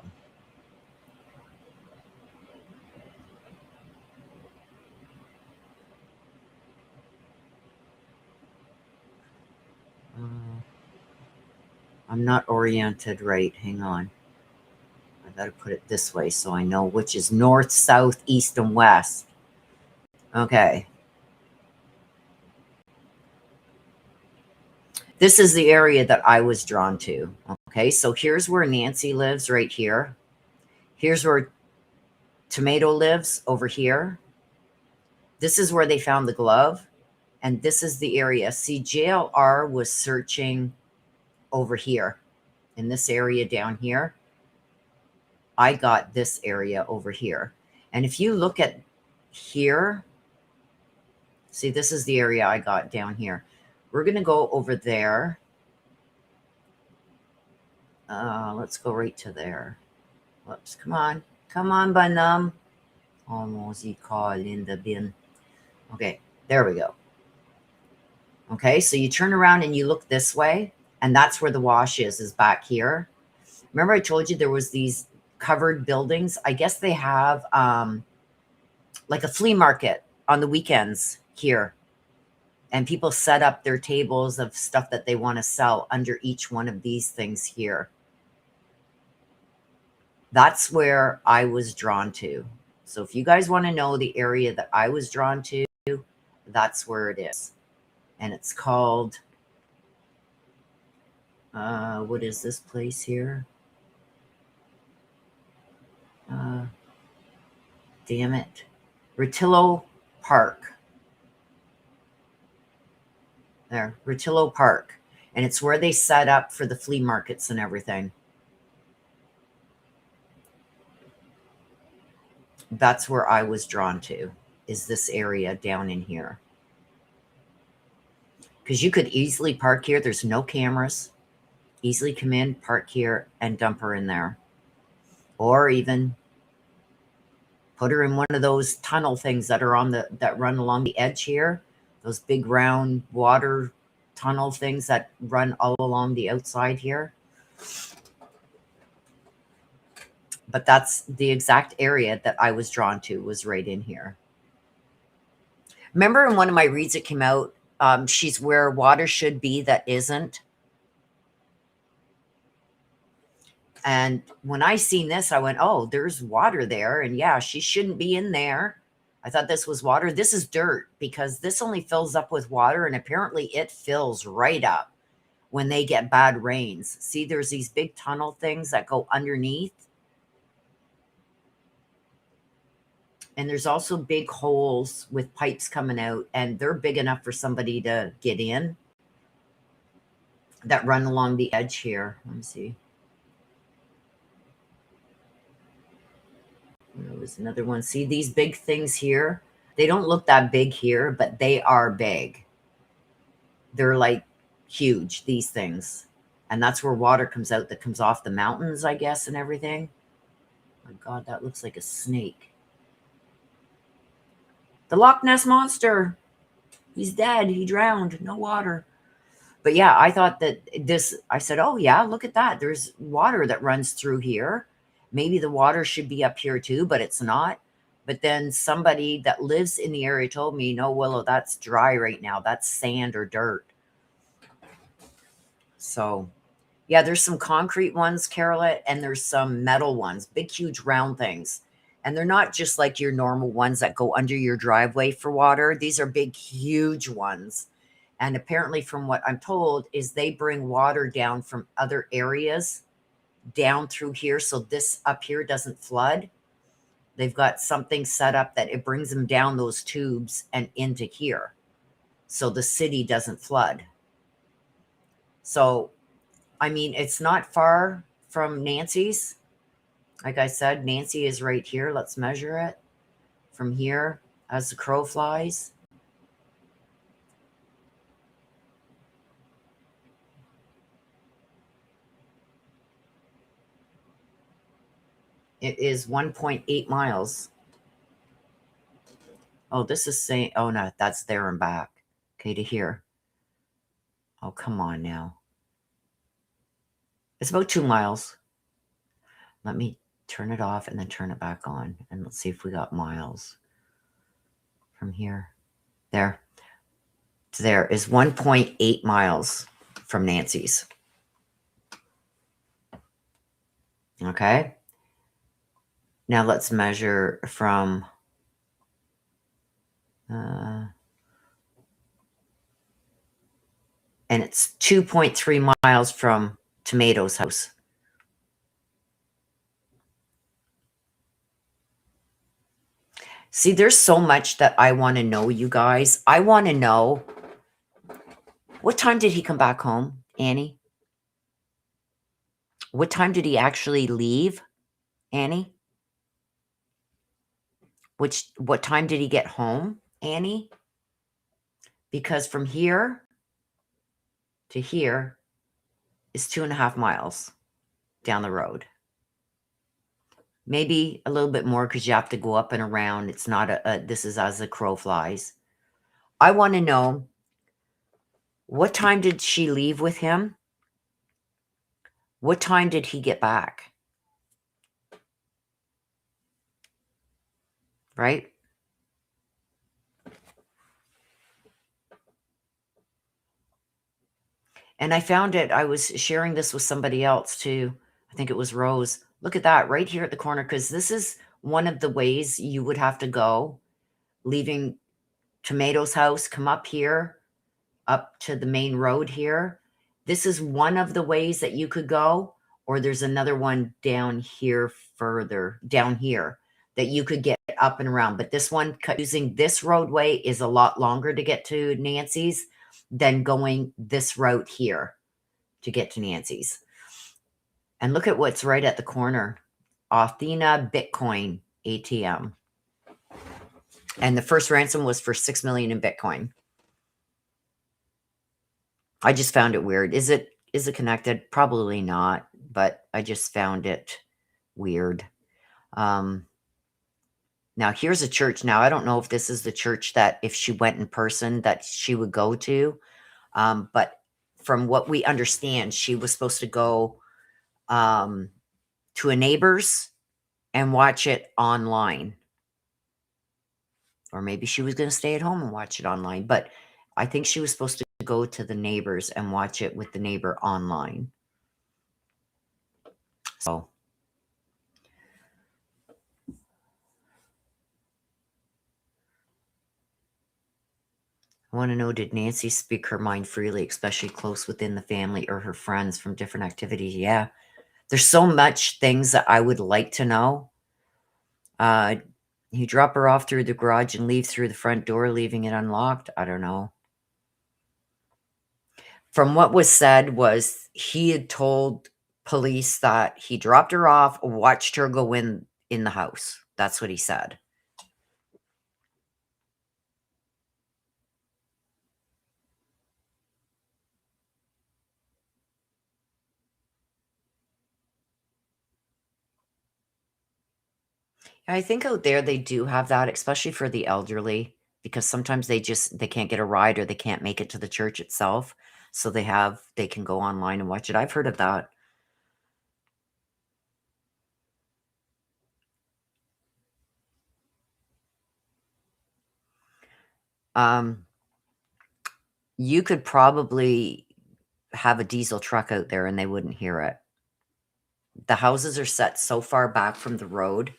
I'm not oriented right. Hang on. I gotta put it this way so I know which is north, south, east, and west. Okay. This is the area that I was drawn to. Okay, so here's where Nancy lives right here. Here's where Tomato lives over here. This is where they found the glove. And this is the area. See, JLR was searching over here in this area down here. I got this area over here. And if you look at here, see, this is the area I got down here. We're going to go over there. Let's go right to there. Whoops, come on. Come on, Banam. Almost he call in the bin. Okay, there we go. Okay, so you turn around and you look this way, and that's where the wash is back here. Remember I told you there was these covered buildings? I guess they have like a flea market on the weekends here. And people set up their tables of stuff that they want to sell under each one of these things here. That's where I was drawn to. So if you guys want to know the area that I was drawn to, that's where it is. And it's called, what is this place here? Damn it. Rutillo Park. There, Rutillo Park. And it's where they set up for the flea markets and everything. That's where I was drawn to, is this area down in here. Because you could easily park here. There's no cameras. Easily come in, park here, and dump her in there. Or even put her in one of those tunnel things that are on that run along the edge here. Those big round water tunnel things that run all along the outside here. But that's the exact area that I was drawn to, was right in here. Remember in one of my reads it came out, she's where water should be that isn't. And when I seen this, I went, oh, there's water there. And yeah, she shouldn't be in there. I thought this was water. This is dirt, because this only fills up with water. And apparently it fills right up when they get bad rains. See, there's these big tunnel things that go underneath. And there's also big holes with pipes coming out, and they're big enough for somebody to get in, that run along the edge here. Let me see. There was another one. See these big things here? They don't look that big here, but they are big. They're like huge, these things. And that's where water comes out, that comes off the mountains, I guess, and everything. Oh my God, that looks like a snake. The Loch Ness Monster. He's dead. He drowned. No water. But yeah, I thought that this, I said, oh yeah, look at that. There's water that runs through here. Maybe the water should be up here too, but it's not. But then somebody that lives in the area told me, no, Willow, that's dry right now. That's sand or dirt. So yeah, there's some concrete ones, Carolette, and there's some metal ones, big, huge, round things. And they're not just like your normal ones that go under your driveway for water. These are big, huge ones. And apparently from what I'm told is they bring water down from other areas down through here. So this up here doesn't flood. They've got something set up that it brings them down those tubes and into here. So the city doesn't flood. So, I mean, it's not far from Nancy's. Like I said, Nancy is right here. Let's measure it from here as the crow flies. It is 1.8 miles. Oh, this is saying, oh no, that's there and back. Okay, to here. Oh, come on now. It's about 2 miles. Let me turn it off and then turn it back on. And let's see if we got miles from here. There. To there is 1.8 miles from Nancy's. Okay. Now let's measure from and it's 2.3 miles from Tomato's house. See, there's so much that I want to know, you guys. I want to know, what time did he come back home, Annie? What time did he actually leave, Annie? What time did he get home, Annie? Because from here to here is 2.5 miles down the road. Maybe a little bit more because you have to go up and around. It's not this is as the crow flies. I want to know, what time did she leave with him? What time did he get back? Right? And I found it, I was sharing this with somebody else too. I think it was Rose. Look at that right here at the corner, because this is one of the ways you would have to go, leaving Tomato's house, come up here, up to the main road here. This is one of the ways that you could go, or there's another one down here further, down here, that you could get up and around. But this one, using this roadway, is a lot longer to get to Nancy's than going this route here to get to Nancy's. And look at what's right at the corner. Athena Bitcoin ATM. And the first ransom was for 6 million in Bitcoin. I just found it weird. Is it connected? Probably not, but I just found it weird. Now here's a church. Now I don't know if this is the church that if she went in person that she would go to. But from what we understand, she was supposed to go to a neighbor's and watch it online. Or maybe she was going to stay at home and watch it online. But I think she was supposed to go to the neighbors and watch it with the neighbor online. So I want to know, did Nancy speak her mind freely, especially close within the family or her friends from different activities? Yeah. There's so much things that I would like to know. He drop her off through the garage and leave through the front door, leaving it unlocked. I don't know. From what was said was he had told police that he dropped her off, watched her go in the house. That's what he said. I think out there they do have that, especially for the elderly, because sometimes they can't get a ride or they can't make it to the church itself. So they can go online and watch it. I've heard of that. You could probably have a diesel truck out there and they wouldn't hear it. The houses are set so far back from the road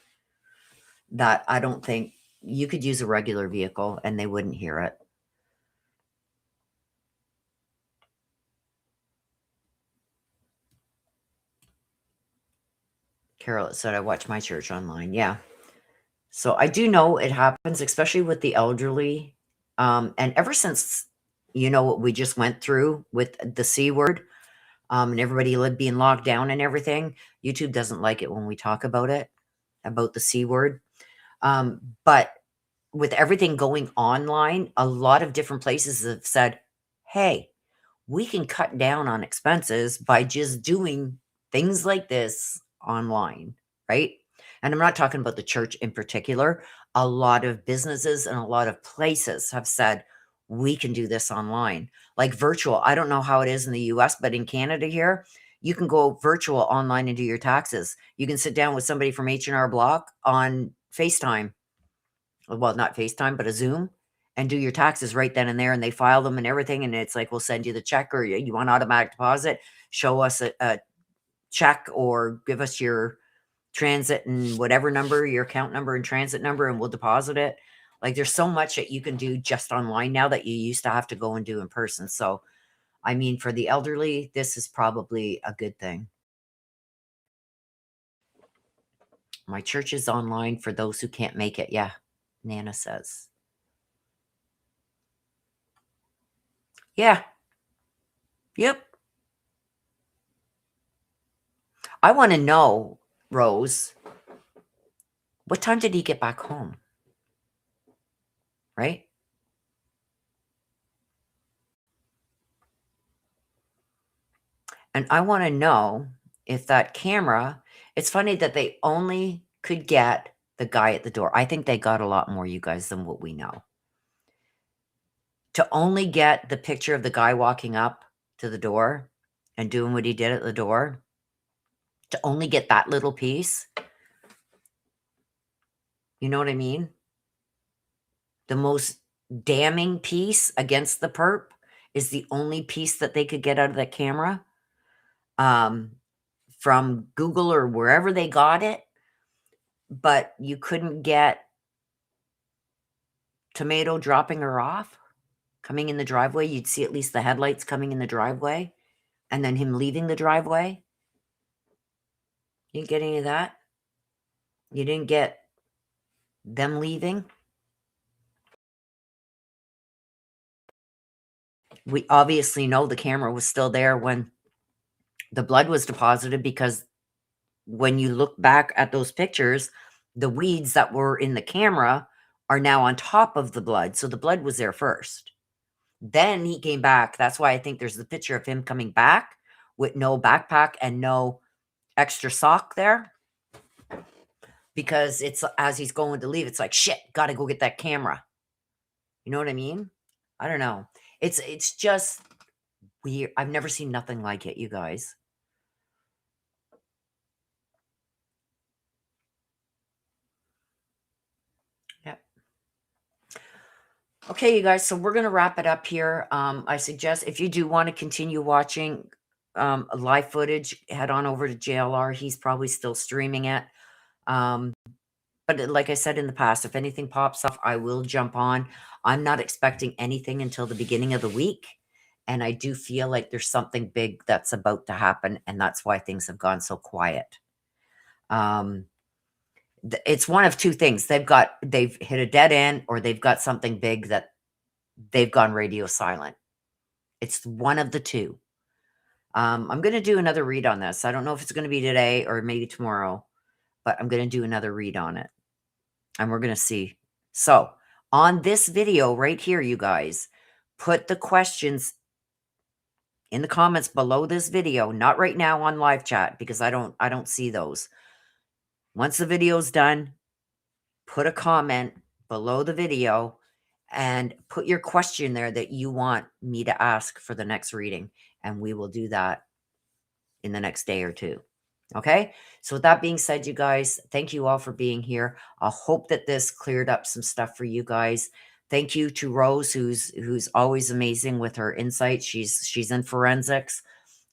that I don't think you could use a regular vehicle and they wouldn't hear it. Carol said, I watch my church online. Yeah. So I do know it happens, especially with the elderly. And ever since, what we just went through with the C word, and everybody being locked down and everything, YouTube doesn't like it when we talk about it, about the C word. But with everything going online, a lot of different places have said, hey, we can cut down on expenses by just doing things like this online, right? And I'm not talking about the church in particular. A lot of businesses and a lot of places have said, we can do this online, like virtual. I don't know how it is in the US, but in Canada here, you can go virtual online and do your taxes. You can sit down with somebody from H&R Block on FaceTime. Well, not FaceTime, but a Zoom, and do your taxes right then and there. And they file them and everything. And it's like, we'll send you the check, or you want automatic deposit, show us a check, or give us your transit and whatever number, your account number and transit number, and we'll deposit it. Like, there's so much that you can do just online now that you used to have to go and do in person. So, I mean, for the elderly, this is probably a good thing. My church is online for those who can't make it. Yeah, Nana says. Yeah. Yep. I want to know, Rose, what time did he get back home? Right? And I want to know if that camera, it's funny that they only could get the guy at the door. I think they got a lot more, you guys, than what we know. To only get the picture of the guy walking up to the door and doing what he did at the door, to only get that little piece. You know what I mean? The most damning piece against the perp is the only piece that they could get out of that camera. From Google or wherever they got it, but you couldn't get Tomato dropping her off, coming in the driveway. You'd see at least the headlights coming in the driveway, and then him leaving the driveway. You didn't get any of that? You didn't get them leaving? We obviously know the camera was still there when the blood was deposited, because when you look back at those pictures, the weeds that were in the camera are now on top of the blood. So the blood was there first. Then he came back. That's why I think there's the picture of him coming back with no backpack and no extra sock there. Because it's as he's going to leave, it's like, shit, got to go get that camera. You know what I mean? I don't know. It's just, I've never seen nothing like it, you guys. Yep. Okay, you guys, so we're going to wrap it up here. I suggest if you do want to continue watching live footage, head on over to JLR. He's probably still streaming it. But like I said in the past, if anything pops up, I will jump on. I'm not expecting anything until the beginning of the week. And I do feel like there's something big that's about to happen. And that's why things have gone so quiet. It's one of two things. They've hit a dead end, or they've got something big that they've gone radio silent. It's one of the two. I'm going to do another read on this. I don't know if it's going to be today or maybe tomorrow, but I'm going to do another read on it. And we're going to see. So on this video right here, you guys, put the questions in the comments below this video, not right now on live chat, because I don't see those. Once the video's done, put a comment below the video and put your question there that you want me to ask for the next reading. And we will do that in the next day or two. Okay. So with that being said, you guys, thank you all for being here. I hope that this cleared up some stuff for you guys. Thank you to Rose, who's always amazing with her insight. She's in forensics.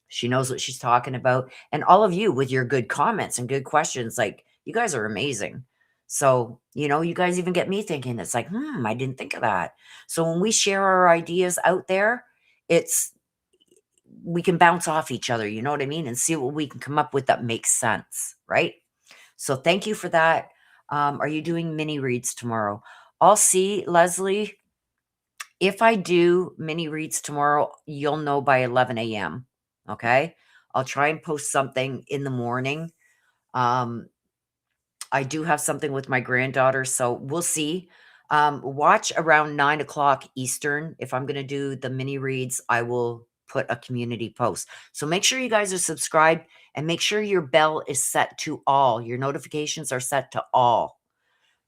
She knows what she's talking about. And all of you with your good comments and good questions, like, you guys are amazing. So, you guys even get me thinking. It's like, I didn't think of that. So when we share our ideas out there, we can bounce off each other, you know what I mean? And see what we can come up with that makes sense, right? So thank you for that. Are you doing mini reads tomorrow? I'll see, Leslie. If I do mini reads tomorrow, you'll know by 11 a.m. Okay? I'll try and post something in the morning. I do have something with my granddaughter, so we'll see. Watch around 9 o'clock Eastern. If I'm going to do the mini reads, I will put a community post. So make sure you guys are subscribed and make sure your bell is set to all. Your notifications are set to all.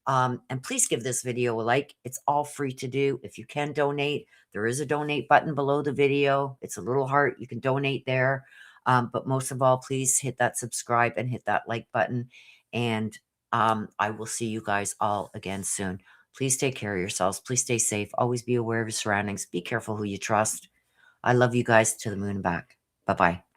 And please give this video a like. It's all free to do. If you can donate, there is a donate button below the video. It's a little heart. You can donate there. But most of all, please hit that subscribe and hit that like button. And I will see you guys all again soon. Please take care of yourselves. Please stay safe. Always be aware of your surroundings. Be careful who you trust. I love you guys to the moon and back. Bye-bye.